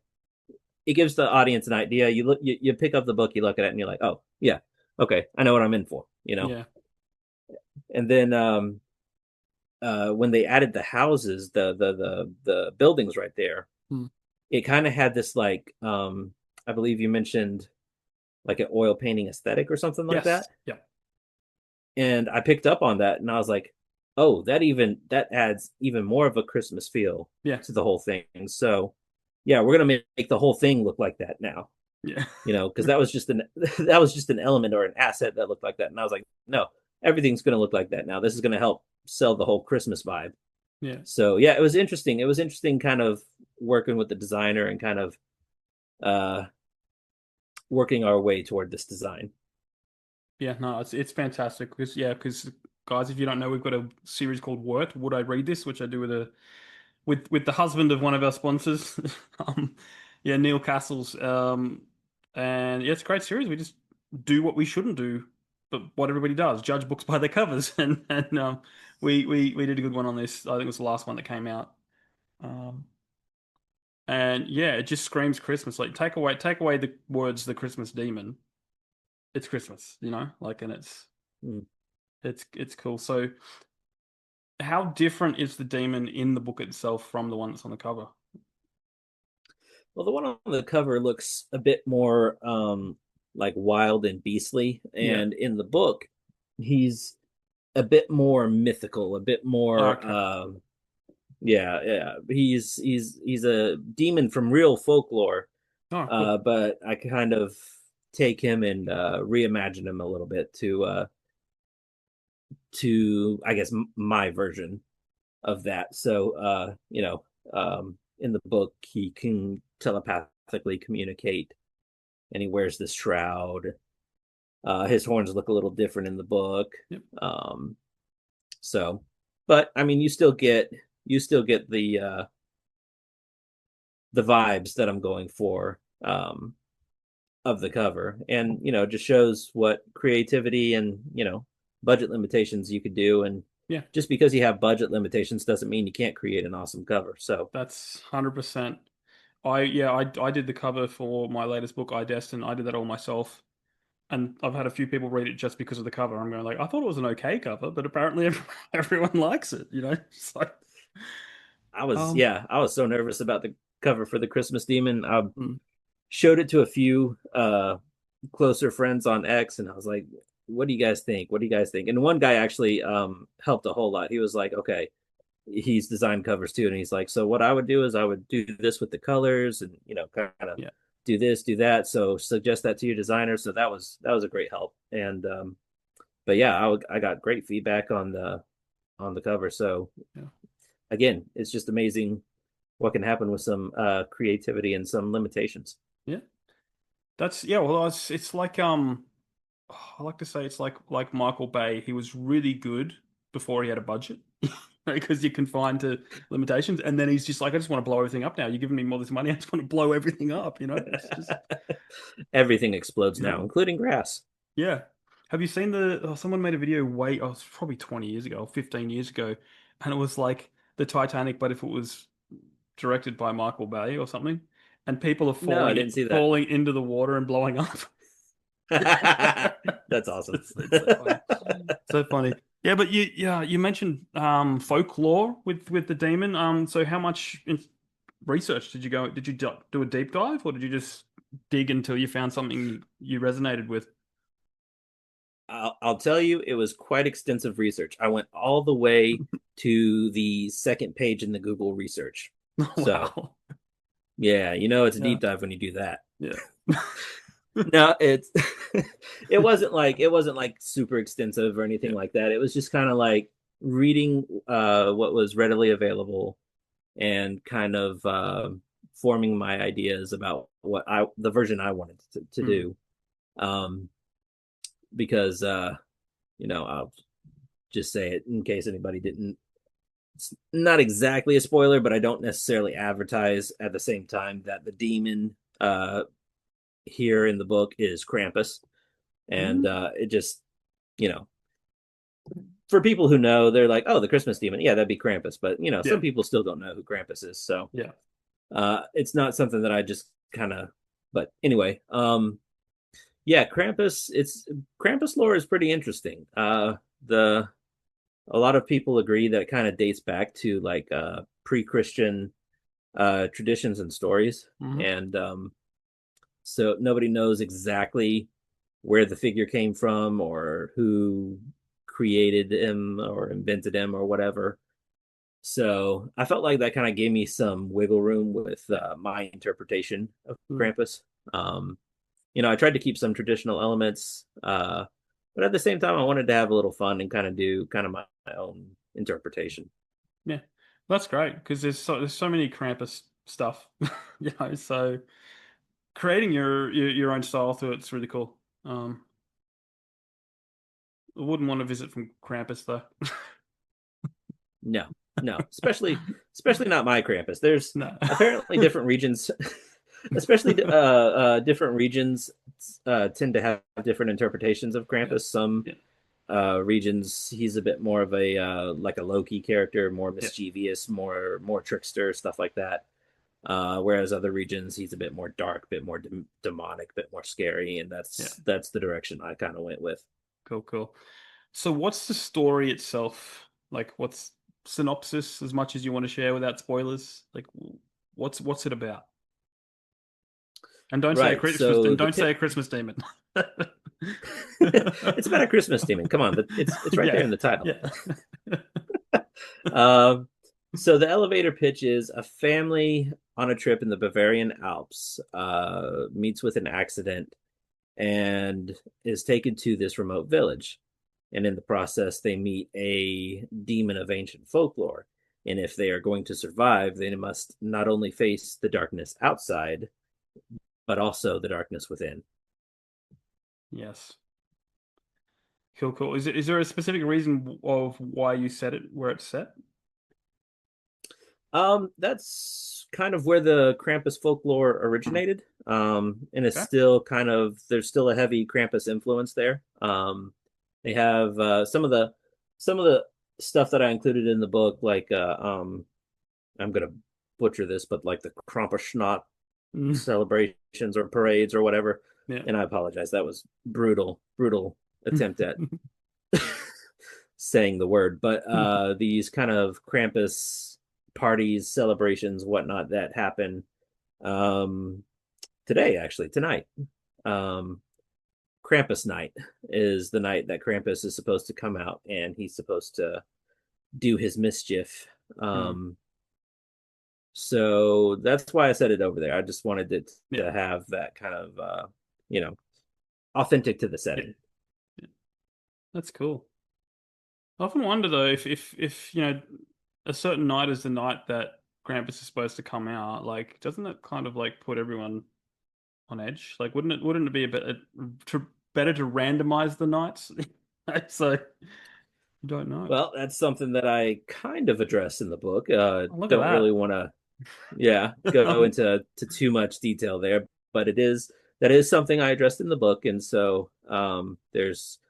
it gives the audience an idea. You pick up the book, you look at it, and you're like, oh yeah, okay, I know what I'm in for, you know. Yeah. And then when they added the houses, the buildings right there, Hmm. it kind of had this like I believe you mentioned like an oil painting aesthetic or something like Yes. that. Yeah. And I picked up on that and I was like, oh, that adds even more of a Christmas feel Yeah. to the whole thing. So yeah, we're gonna make the whole thing look like that now. Yeah. You know, because that was just an that was just an element or an asset that looked like that. And I was like, no, everything's gonna look like that now. This is gonna help sell the whole Christmas vibe. Yeah. So yeah, it was interesting. It was interesting kind of working with the designer and kind of uh working our way toward this design. Yeah, no, it's fantastic because guys, if you don't know, we've got a series called Worth. Would I read this? Which I do with a with the husband of one of our sponsors. Yeah, Neil Castles. And yeah, it's a great series. We just do what we shouldn't do, but what everybody does, judge books by their covers. And we did a good one on this. I think it was the last one that came out. Um, and yeah, it just screams Christmas. Like take away the words "the Christmas demon." It's Christmas, like, and Mm. it's cool. So, how different is the demon in the book itself from the one that's on the cover? Well, the one on the cover looks a bit more like wild and beastly, Yeah. and in the book, he's a bit more mythical, a bit more Okay. yeah, yeah. He's a demon from real folklore, Oh, cool. but I kind of take him and reimagine him a little bit to I guess my version of that. So in the book he can telepathically communicate, and he wears this shroud. His horns look a little different in the book. Yep. Um, so, but I mean, you still get the vibes that I'm going for of the cover, and it just shows what creativity and budget limitations you could do, and Yeah, just because you have budget limitations doesn't mean you can't create an awesome cover. So that's 100%. I did the cover for my latest book, I Destin. I did that all myself. And I've had a few people read it just because of the cover. I'm going like, I thought it was an okay cover, but apparently everyone likes it. It's like, um, I was so nervous about the cover for the Christmas Demon. I mm, showed it to a few closer friends on X, and I was like, "What do you guys think? What do you guys think?" And one guy actually helped a whole lot. He was like, "Okay." He's designed covers too, and he's like, "So what I would do is I would do this with the colors, and kind of yeah, do this, do that. So suggest that to your designer." So that was a great help. And but yeah, I got great feedback on the cover. So yeah, again, it's just amazing what can happen with some creativity and some limitations. yeah. Yeah. Well, it's like I like to say it's like Michael Bay. He was really good before he had a budget, because you can find to limitations, and then he's just like, I just want to blow everything up now. You're giving me all this money, I just want to blow everything up. It's just Everything explodes yeah, now, including grass. yeah. Have you seen someone made a video it's probably 20 years ago, 15 years ago, and it was like the Titanic, but if it was directed by Michael Bay or something, and people are No, I falling didn't see that. falling into the water and blowing up. That's awesome. It's so funny. So funny. Yeah, but you mentioned folklore with the demon. So how much research did you go? Did you do a deep dive, or did you just dig until you found something you resonated with? I'll tell you, it was quite extensive research. I went all the way to the second page in the Google research. So, Wow. yeah, it's a Yeah. deep dive when you do that. Yeah. No, it's it wasn't like super extensive or anything Yeah. like that. It was just kind of like reading what was readily available, and kind of forming my ideas about the version I wanted to Hmm. do. Um, because I'll just say it in case anybody didn't. It's not exactly a spoiler, but I don't necessarily advertise at the same time that the demon here in the book is Krampus, and Hmm. it just you know for people who know, they're like, "Oh, the Christmas demon, yeah, that'd be Krampus." But Yeah. some people still don't know who Krampus is, so Yeah. it's not something that I just kind of. But anyway, yeah, Krampus lore is pretty interesting. The A lot of people agree that it kind of dates back to like pre-Christian traditions and stories, Hmm. and so nobody knows exactly where the figure came from or who created him or invented him or whatever. So I felt like that kind of gave me some wiggle room with my interpretation of Hmm. Krampus. Um, I tried to keep some traditional elements, but at the same time, I wanted to have a little fun and kind of do kind of my own interpretation. Yeah. That's great because there's so many Krampus stuff, So creating your own style through it's really cool. wouldn't want to visit from Krampus though. No, no, especially not my Krampus. There's No. apparently different regions, especially different regions tend to have different interpretations of Yeah. Krampus. Some Yeah. regions he's a bit more of a like a Loki character, more Yeah. mischievous, more trickster, stuff like that. Whereas other regions he's a bit more dark, bit more demonic, bit more scary, and Yeah. that's the direction I kind of went with. Cool. Cool. So, what's the story itself? Like, what's synopsis as much as you want to share without spoilers? Like, what's it about? And don't say a Right. Christmas. So And the don't say pit a Christmas demon. it's about a Christmas demon. Come on, it's right there Yeah. in the title. Yeah. Um, so the elevator pitch is a family on a trip in the Bavarian Alps meets with an accident and is taken to this remote village. And in the process, they meet a demon of ancient folklore. And if they are going to survive, they must not only face the darkness outside, but also the darkness within. Yes. Cool. Cool. Is there a specific reason of why you set it where it's set? That's kind of where the Krampus folklore Hmm. originated. And it's Okay. still kind of there's still a heavy Krampus influence there. They have some of the stuff that I included in the book, like I'm gonna butcher this, but like the Krampusnacht Mm. celebrations or parades or whatever. Yeah. And I apologize, that was brutal attempt at saying the word, but these kind of Krampus parties, celebrations, whatnot that happen um, today, actually, tonight. Um, Krampus night is the night that Krampus is supposed to come out and he's supposed to do his mischief. Mm. Um, so that's why I said it over there. I just wanted it Yeah. to have that kind of, you know, authentic to the Yeah. setting. Yeah. That's cool. I often wonder though if a certain night is the night that Krampus is supposed to come out, like doesn't that kind of like put everyone on edge? Like wouldn't it be a bit better to randomize the nights? So you don't know. Well, that's something that I kind of address in the book. Oh, look at Don't really that. want to, yeah, go into too much detail there, but that is something I addressed in the book, and so there's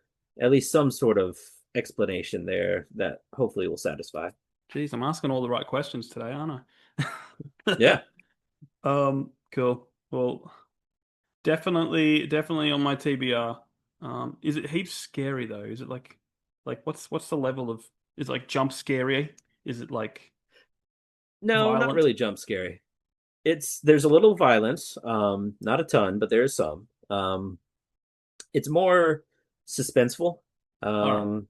at least some sort of explanation there that hopefully will satisfy. Geez, I'm asking all the right questions today, aren't I? Yeah. Cool. Well, definitely on my TBR. Is it heaps scary though? Is it like what's the level of is it like jump scary? Is it like No, not violent? really jump scary. It's there's a little violence, not a ton, but there is some. It's more suspenseful. All right. Um,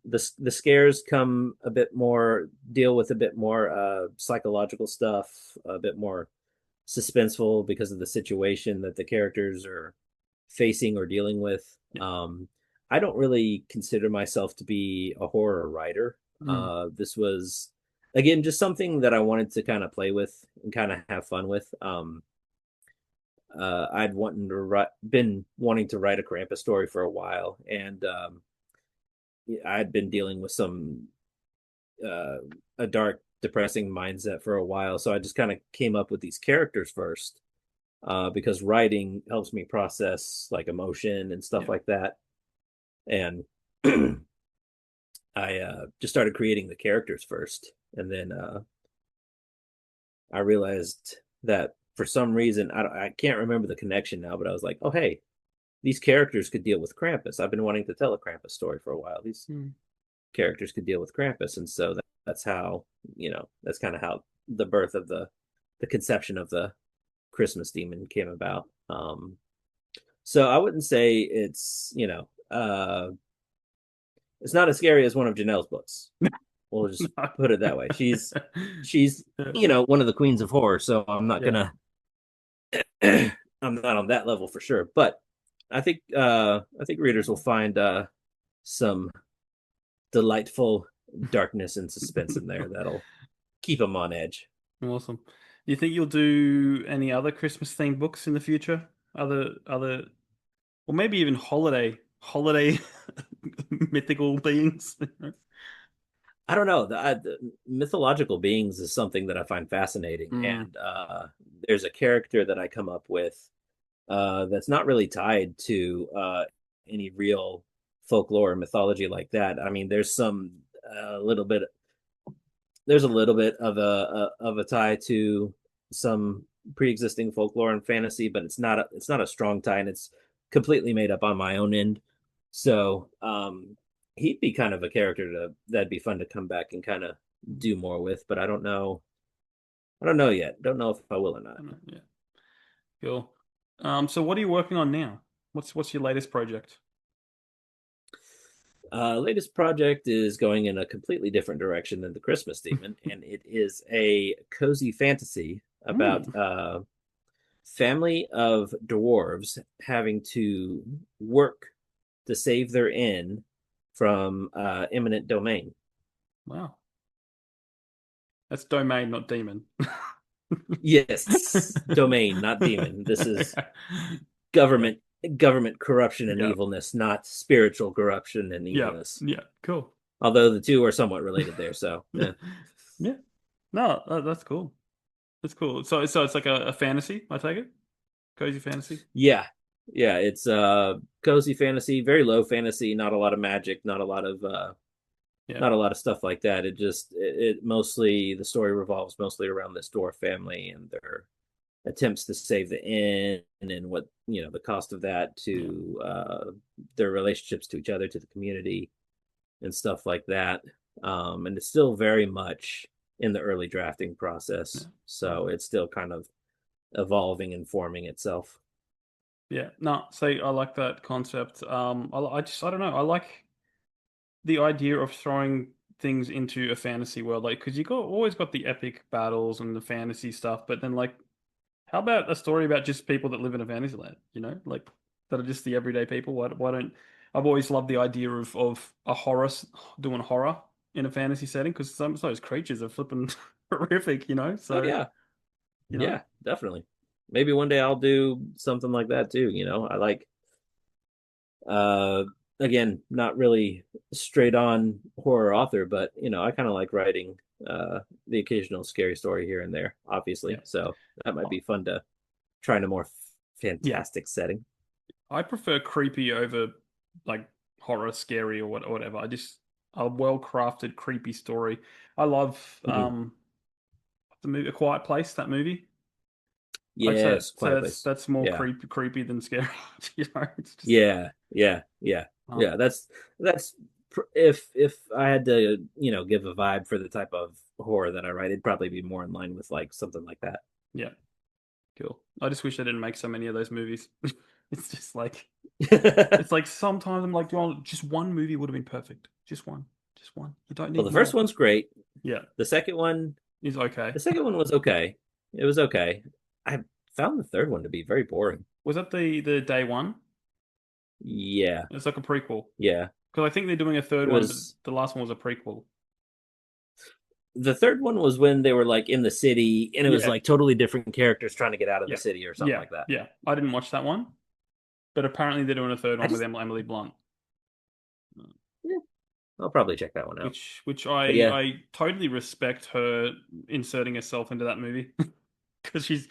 the scares come a bit more deal with a bit more psychological stuff, a bit more suspenseful because of the situation that the characters are facing or dealing with. Yeah. I don't really consider myself to be a horror writer. Mm. This was again just something that I wanted to kind of play with and kind of have fun with. Been wanting to write a Krampus story for a while, and I'd been dealing with some uh, a dark, depressing mindset for a while. So I just kind of came up with these characters first because writing helps me process like emotion and stuff Yeah. like that. And I just started creating the characters first, and then I realized that for some reason I can't remember the connection now, but I was like, oh hey, these characters could deal with Krampus. I've been wanting to tell a Krampus story for a while. These Mm. characters could deal with Krampus, and so that's how that's kind of how the birth of the conception of the Christmas demon came about. So I wouldn't say it's not as scary as one of Janelle's books. We'll just No. put it that way. She's Yeah. one of the queens of horror, so I'm not Yeah. gonna I'm not on that level for sure. But I think readers will find some delightful darkness and suspense in there that'll keep them on edge. Awesome. Do you think you'll do any other Christmas themed books in the future? Or maybe even holiday mythical beings. I don't know. The mythological beings is something that I find fascinating, Mm, and there's a character that I come up with that's not really tied to any real folklore or mythology like that. I mean, little bit there's a little bit of a tie to some pre-existing folklore and fantasy, but it's not a strong tie, and it's completely made up on my own end. So he'd be kind of a character that'd be fun to come back and kind of do more with, but I don't know. I don't know yet. Don't know if I will or not. yeah, cool. So what are you working on now? What's your latest project? Latest project is going in a completely different direction than the Christmas Demon, and it is a cozy fantasy about Mm, family of dwarves having to work to save their inn from imminent domain. wow, that's domain, not demon. Yes, domain, not demon. This is Yeah, government government corruption and yeah, evilness, not spiritual corruption and yeah, evilness. yeah. Cool. Although the two are somewhat related there, so yeah. Yeah. No, that's cool. That's cool. So it's like a fantasy, I take it? Cozy fantasy? Yeah. Yeah, it's cozy fantasy, very low fantasy, not a lot of magic, Yeah. not a lot of stuff like that. It mostly the story revolves mostly around this dwarf family and their attempts to save the inn and what, the cost of that Yeah. to their relationships to each other, to the community and stuff like that. And it's still very much in the early drafting Yeah. process. Right. So it's still kind of evolving and forming itself. Yeah. No, see, I like that concept. I don't know. I like the idea of throwing things into a fantasy world, like, because always got the epic battles and the fantasy stuff, but then like, how about a story about just people that live in a fantasy land? Like that are just the everyday people. Why don't I've always loved the idea of a doing horror in a fantasy setting because some of those creatures are flipping horrific. Oh So yeah. you know, Yeah, definitely. Maybe one day I'll do something like that too. I like uh again, not really straight on horror author, but I kind of like writing the occasional scary story here and there, yeah, obviously. So that might be fun to try in a more yeah. fantastic setting. I prefer creepy over like horror, scary, or whatever. I just a well-crafted, creepy story. I love Mhm. the movie A Quiet Place. That movie. I'd say Yes, so Quiet that's Place. that's more Yeah. creepy than scary. It's just Yeah, yeah, yeah, um, yeah. That's if I had to, give a vibe for the type of horror that I write, it'd probably be more in line with like something like that. yeah, cool. I just wish I didn't make so many of those movies. It's just like Well, it's like sometimes I'm like, just one movie would have been perfect. Just one. You don't need the first more. one's great. Yeah, The second one, it's okay. the second one was okay. It was okay. I found the third one to be very boring. Was that the day one? Yeah, It's like a prequel yeah. because I think they're doing a third It one, but was the last one was a prequel. the third one was when they were like in the city and it was Yeah, like totally different characters trying to get out of the yeah, city or something yeah, like that. yeah. I didn't watch that one, but apparently they're doing a third I one with just Emily Blunt. yeah, I'll probably check that one out. Which But I yeah. I totally respect her inserting herself into that movie because she's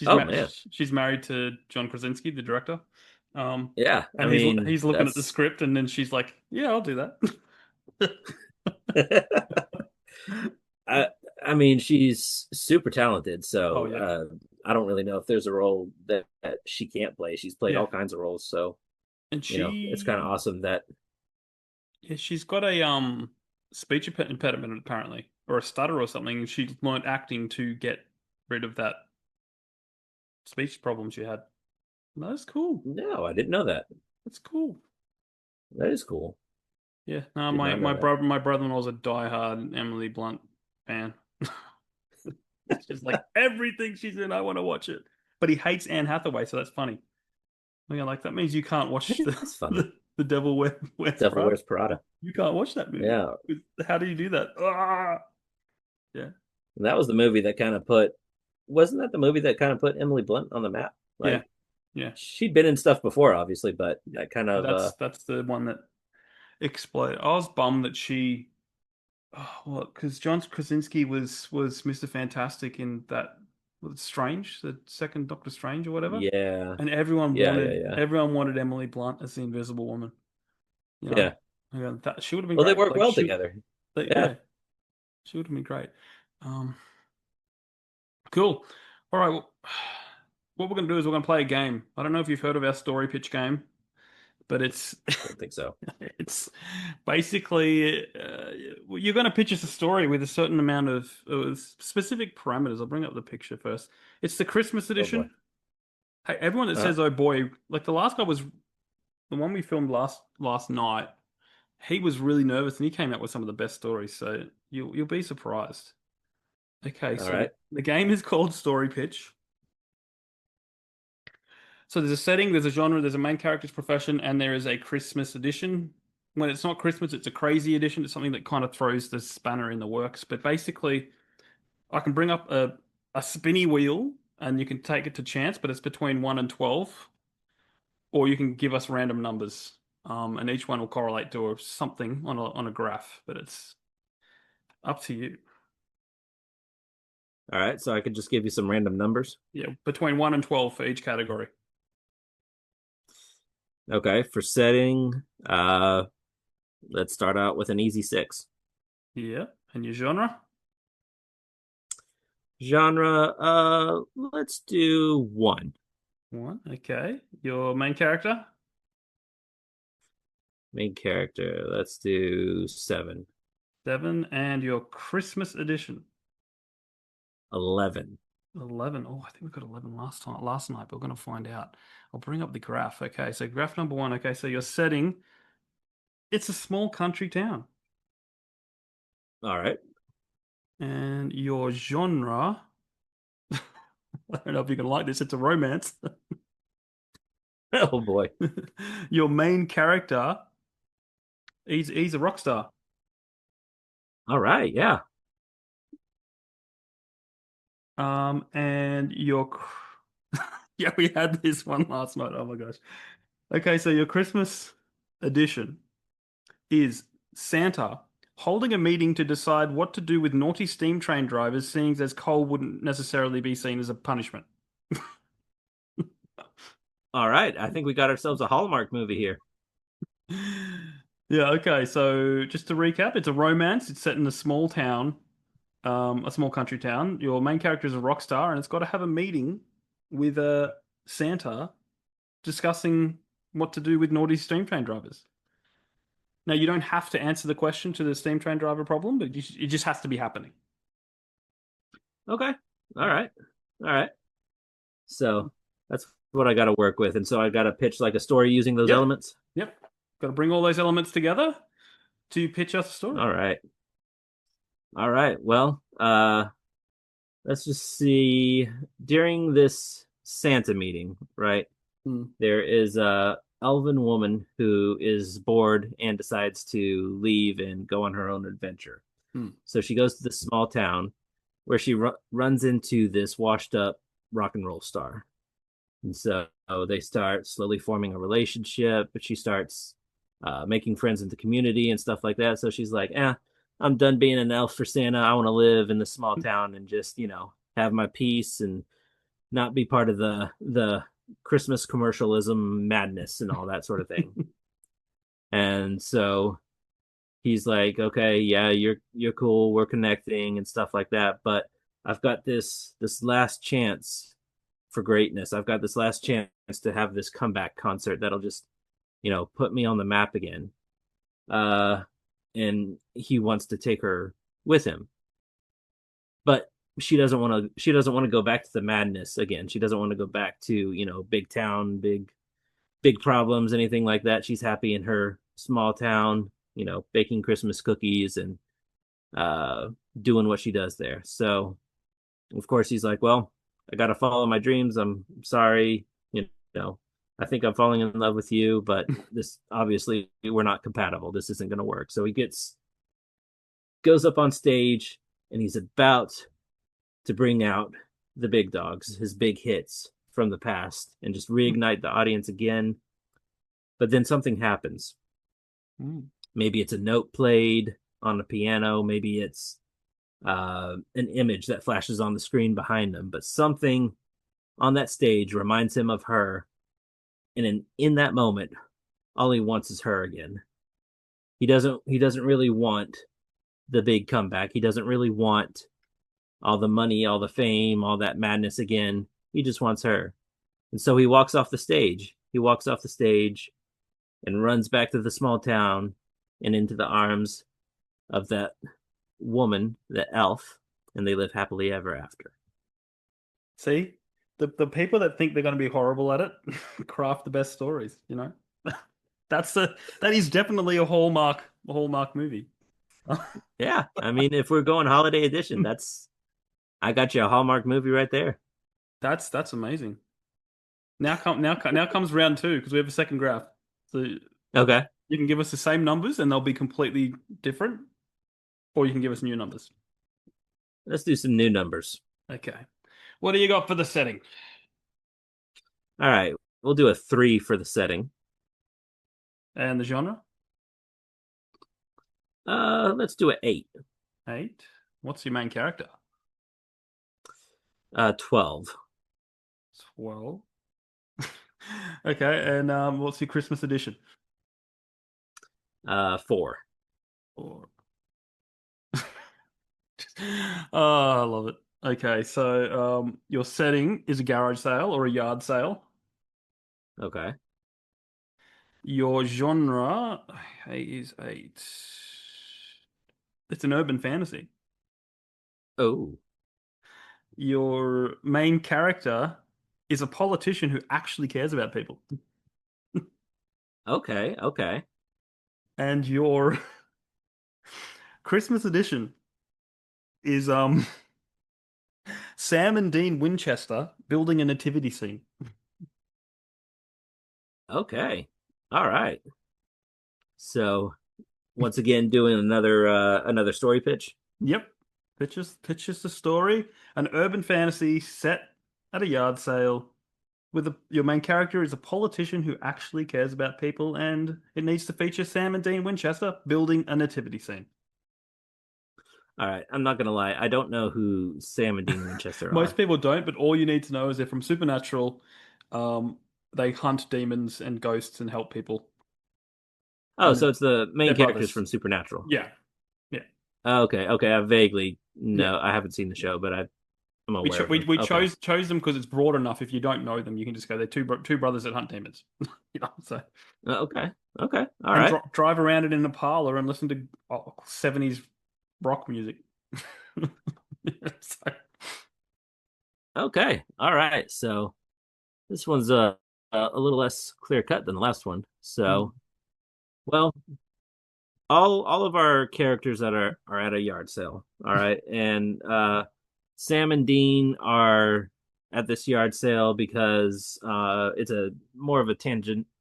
Oh ma man. she's married to John Krasinski, the director, Yeah. I and mean, he's looking at the that's script and then she's like, "Yeah, I'll do that." I I mean, she's super talented, Oh so yeah, I don't really know if there's a role that she can't play. She's played yeah, all kinds of roles, so and it's kind of awesome that she's got a speech impediment apparently, or a stutter or something, and she learned acting to get rid of that speech problem she had. That's cool. no, I didn't know that. That's cool. That is cool. Yeah, no, Did not know that. my brother-in-law's a diehard Emily Blunt fan. It's just like everything she's in, I want to watch it. But he hates Anne Hathaway, so that's funny. Like that means you can't watch That's funny. the Devil Wears Devil Prada. Wears Prada. You can't watch that movie. Yeah, How do you do that? Ah! Yeah, and that was the movie that kind of put. Wasn't that the movie that kind of put Emily Blunt on the map? yeah, Like yeah, she'd been in stuff before, obviously, but yeah. that kind But of that's the one that. explode. I was bummed that she, oh, what? Because John Krasinski was Mr. Fantastic in that, was it Strange, the second Doctor Strange or whatever, Yeah, and everyone yeah, yeah, wanted yeah, everyone wanted Emily Blunt as the Invisible Woman. You know, yeah. that she would have been Well, they great. work Like well she, together. like, Yeah. yeah, she would have been great. Um, cool. All right. Well, what we're gonna do is we're gonna play a game. I don't know if you've heard of our story pitch game, but it's Don't think so. it's basically you're going to pitch us a story with a certain amount of specific parameters. I'll bring up the picture first. It's the Christmas Oh boy. edition. Hey, everyone that Uh, says "Oh boy," like the last guy was the one we filmed last night. He was really nervous and he came out with some of the best stories. So you'll be surprised. Okay, all so the, right. the game is called Story Pitch. So there's a setting, there's a genre, there's a main character's profession, and there is a Christmas edition. When it's not Christmas, it's a crazy edition. It's something that kind of throws the spanner in the works. But basically, I can bring up a spinny wheel and you can take it to chance, but it's between 1 and 12, or you can give us random numbers. And each one will correlate to something on a graph, but it's up to you. All right. So I could just give you some random numbers. Yeah, between 1 and 12 for each category. Okay. For setting, let's start out with an easy six. Yeah, and your genre? Genre, let's do one. 1. Okay. Your main character? Main character, let's do seven. 7, and your Christmas edition. 11. 11. Oh, I think we got 11 last night, but we're going to find out. I'll bring up the graph. Okay, so graph number 1. Okay, so your setting, it's a small country town. All right. And your genre, I don't know if you can like this, it's a romance. Oh boy. Your main character, he's a rock star. All right. Yeah. And yeah, we had this one last night. Oh my gosh. Okay, so your Christmas edition is Santa holding a meeting to decide what to do with naughty steam train drivers, seeing as coal wouldn't necessarily be seen as a punishment. All right. I think we got ourselves a Hallmark movie here. Yeah, okay, so just to recap, it's a romance. It's set in a small town, a small country town. Your main character is a rock star, and it's got to have a meeting with Santa discussing what to do with naughty steam train drivers. Now, you don't have to answer the question to the steam train driver problem, but it just has to be happening. Okay. All right. All right. So that's what I got to work with. And so I got to pitch like a story using those Yep, elements. yep. Got to bring all those elements together to pitch us a story. All right. All right. Well, let's just see. During this Santa meeting, right? Hmm. There is a elven woman who is bored and decides to leave and go on her own adventure. Hmm. So she goes to this small town where she runs into this washed up rock and roll star. And so they start slowly forming a relationship, but she starts making friends in the community and stuff like that. So she's like, I'm done being an elf for Santa. I want to live in this small town and just, have my peace and not be part of the Christmas commercialism madness and all that sort of thing. And so he's like, okay, yeah, you're cool, we're connecting and stuff like that, but I've got this last chance for greatness. I've got this last chance to have this comeback concert that'll just, put me on the map again. And he wants to take her with him. But she doesn't want to go back to the madness again. She doesn't want to go back to, big town, big problems, anything like that. She's happy in her small town, baking Christmas cookies and uh doing what she does there. So of course he's like, well, I gotta follow my dreams. I'm sorry, know, I think I'm falling in love with you, but this obviously we're not compatible. This isn't gonna work. So he goes up on stage and he's about to bring out the big dogs, his big hits from the past, and just reignite the audience again. But then something happens. Mm. Maybe it's a note played on a piano. Maybe it's an image that flashes on the screen behind him. But something on that stage reminds him of her. And in that moment, all he wants is her again. He doesn't really want the big comeback. He doesn't really want all the money, all the fame, all that madness again. He just wants her. And so he walks off the stage. He walks off the stage and runs back to the small town and into the arms of that woman, the elf, and they live happily ever after. See, the people that think they're going to be horrible at it craft the best stories. That is definitely a Hallmark movie. Yeah, I mean, if we're going holiday edition, that's I got you a Hallmark movie right there. That's amazing. Now comes round two because we have a second graph. So Okay, you can give us the same numbers and they'll be completely different, or you can give us new numbers. let's do some new numbers. Okay. What do you got for the setting? All right, we'll do a 3 for the setting. And the genre? Let's do an 8. 8. What's your main character? 12. 12. Okay, and what's your Christmas edition? 4. Or Oh, I love it. Okay, so your setting is a garage sale or a yard sale. Okay. Your genre is 8. It's an urban fantasy. Oh, Your main character is a politician who actually cares about people. okay, okay. And your Christmas edition is Sam and Dean Winchester building a nativity scene. Okay. All right. So once again, doing another story pitch. Yep. Pictures the story. An urban fantasy set at a yard sale your main character is a politician who actually cares about people, and it needs to feature Sam and Dean Winchester building a nativity scene. All right. I'm not gonna lie. I don't know who Sam and Dean Winchester Most are. people don't, but all you need to know is they're from Supernatural. Um, they hunt demons and ghosts and help people, Oh, and so it's the they're main characters brothers. from Supernatural. Yeah, yeah, Okay, okay. I vaguely yeah. no, I haven't seen the show, but I'm We aware cho of we, them. we Okay. chose them because it's broad enough. If you don't know them, you can just go. They're two brothers that hunt demons. So Okay. Okay. All and right. drive around it in a parlor and listen to 70s rock music. So, Okay. All right. So this one's a little less clear cut than the last one. mm, So, well, all of our characters that are at a yard sale. All right. And Sam and Dean are at this yard sale because it's a more of a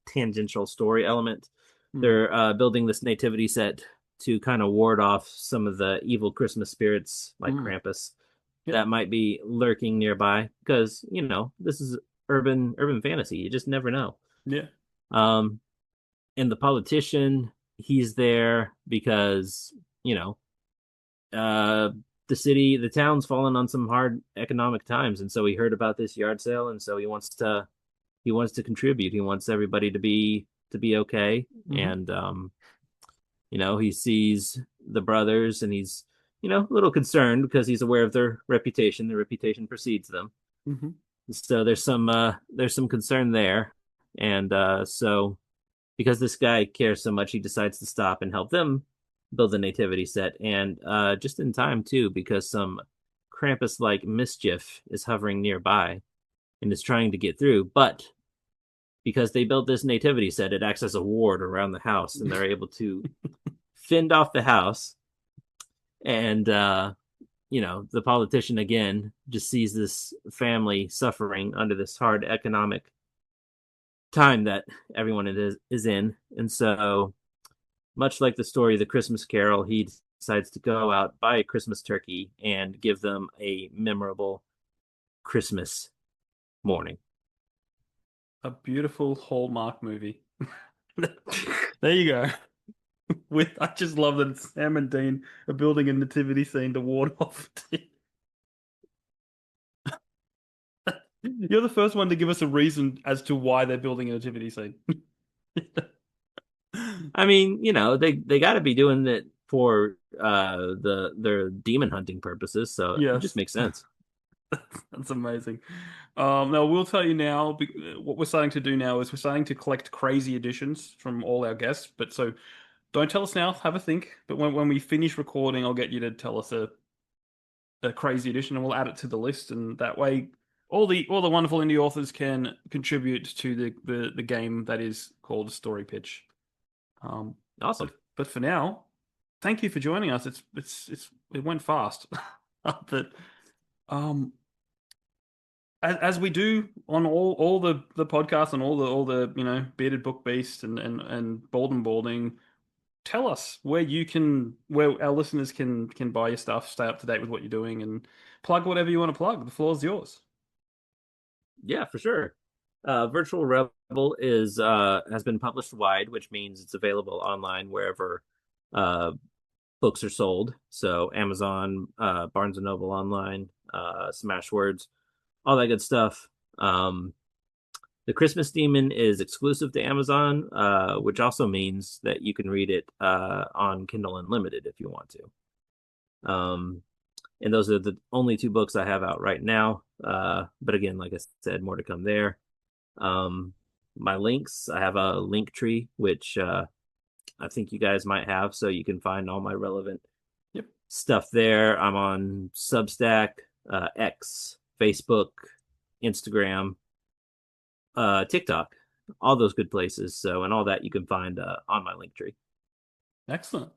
tangential story element. mm, They're building this nativity set to kind of ward off some of the evil Christmas spirits like mm. Krampus Yep. that might be lurking nearby because this is urban fantasy. You just never know. Yeah. Um, and the politician, he's there because you know uh the town's fallen on some hard economic times, and so he heard about this yard sale, and so he wants to contribute. He wants everybody to be okay. Hmm. And he sees the brothers, and he's a little concerned because he's aware of their reputation precedes them. Hmm. So there's some concern there. And so because this guy cares so much, he decides to stop and help them build the nativity set. And just in time too, because some Krampus like mischief is hovering nearby and is trying to get through. But because they built this nativity set, it acts as a ward around the house, and they're able to fend off the house. And the politician again just sees this family suffering under this hard economic time that everyone is in. And so, much like the story of the Christmas Carol, he decides to go out, buy a Christmas turkey, and give them a memorable Christmas morning. A beautiful Hallmark movie. There you go. I just love that it's Sam and Dean are building a nativity scene to ward off. You're the first one to give us a reason as to why they're building a nativity scene. I mean, they got to be doing it for their demon hunting purposes, so it just Yes, makes sense. that's amazing. Now we'll tell you now. What we're starting to do now is we're starting to collect crazy editions from all our guests. But so don't tell us now. Have a think. But when we finish recording, I'll get you to tell us a crazy edition, and we'll add it to the list. And that way, all the wonderful indie authors can contribute to the game that is called Story Pitch. Awesome. But for now, thank you for joining us. It went fast, but as we do on all the podcasts and all the Bearded Book Beast and Bald and Balding, tell us where our listeners can buy your stuff, stay up to date with what you're doing, and plug whatever you want to plug. The floor's yours. Yeah, for sure. Virtual Rebel has been published wide, which means it's available online wherever books are sold. So Amazon, Barnes and Noble online, Smashwords, all that good stuff. The Christmas Demon is exclusive to Amazon, which also means that you can read it on Kindle Unlimited if you want to. And those are the only two books I have out right now. But again, like I said, more to come there. My links, I have a link tree, which I think you guys might have, so you can find all my relevant stuff there. I'm on Substack, X, Facebook, Instagram, TikTok, all those good places. So, and all that you can find on my link tree. Excellent.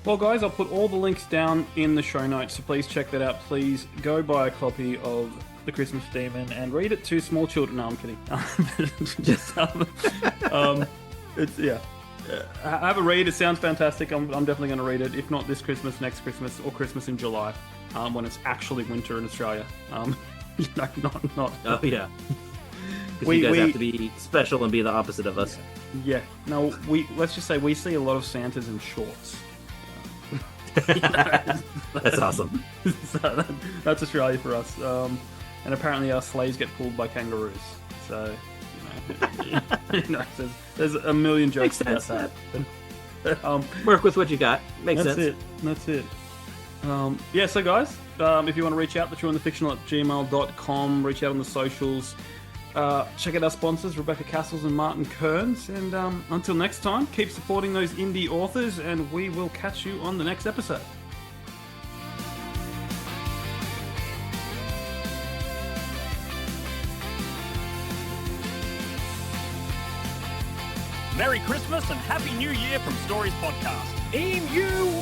Well, guys, I'll put all the links down in the show notes, so please check that out. Please go buy a copy of The Christmas Demon and read it to small children. No, I'm kidding. Have a read. It sounds fantastic. I'm definitely going to read it. If not this Christmas, next Christmas, or Christmas in July, when it's actually winter in Australia. Not. Oh yeah. Because you guys have to be special and be the opposite of us. Yeah. No, let's just say we see a lot of Santas in shorts. That's awesome. So that's Australia for us. And apparently our sleighs get pulled by kangaroos. So, there's a million jokes about that. Work with what you got. Makes sense. That's it. So guys, if you want to reach out, thetrueandthefictional@gmail.com. Reach out on the socials. Check out our sponsors, Rebecca Castles and Martin Kearns. And until next time, keep supporting those indie authors, and we will catch you on the next episode. Merry Christmas and Happy New Year from Stories Podcast. In you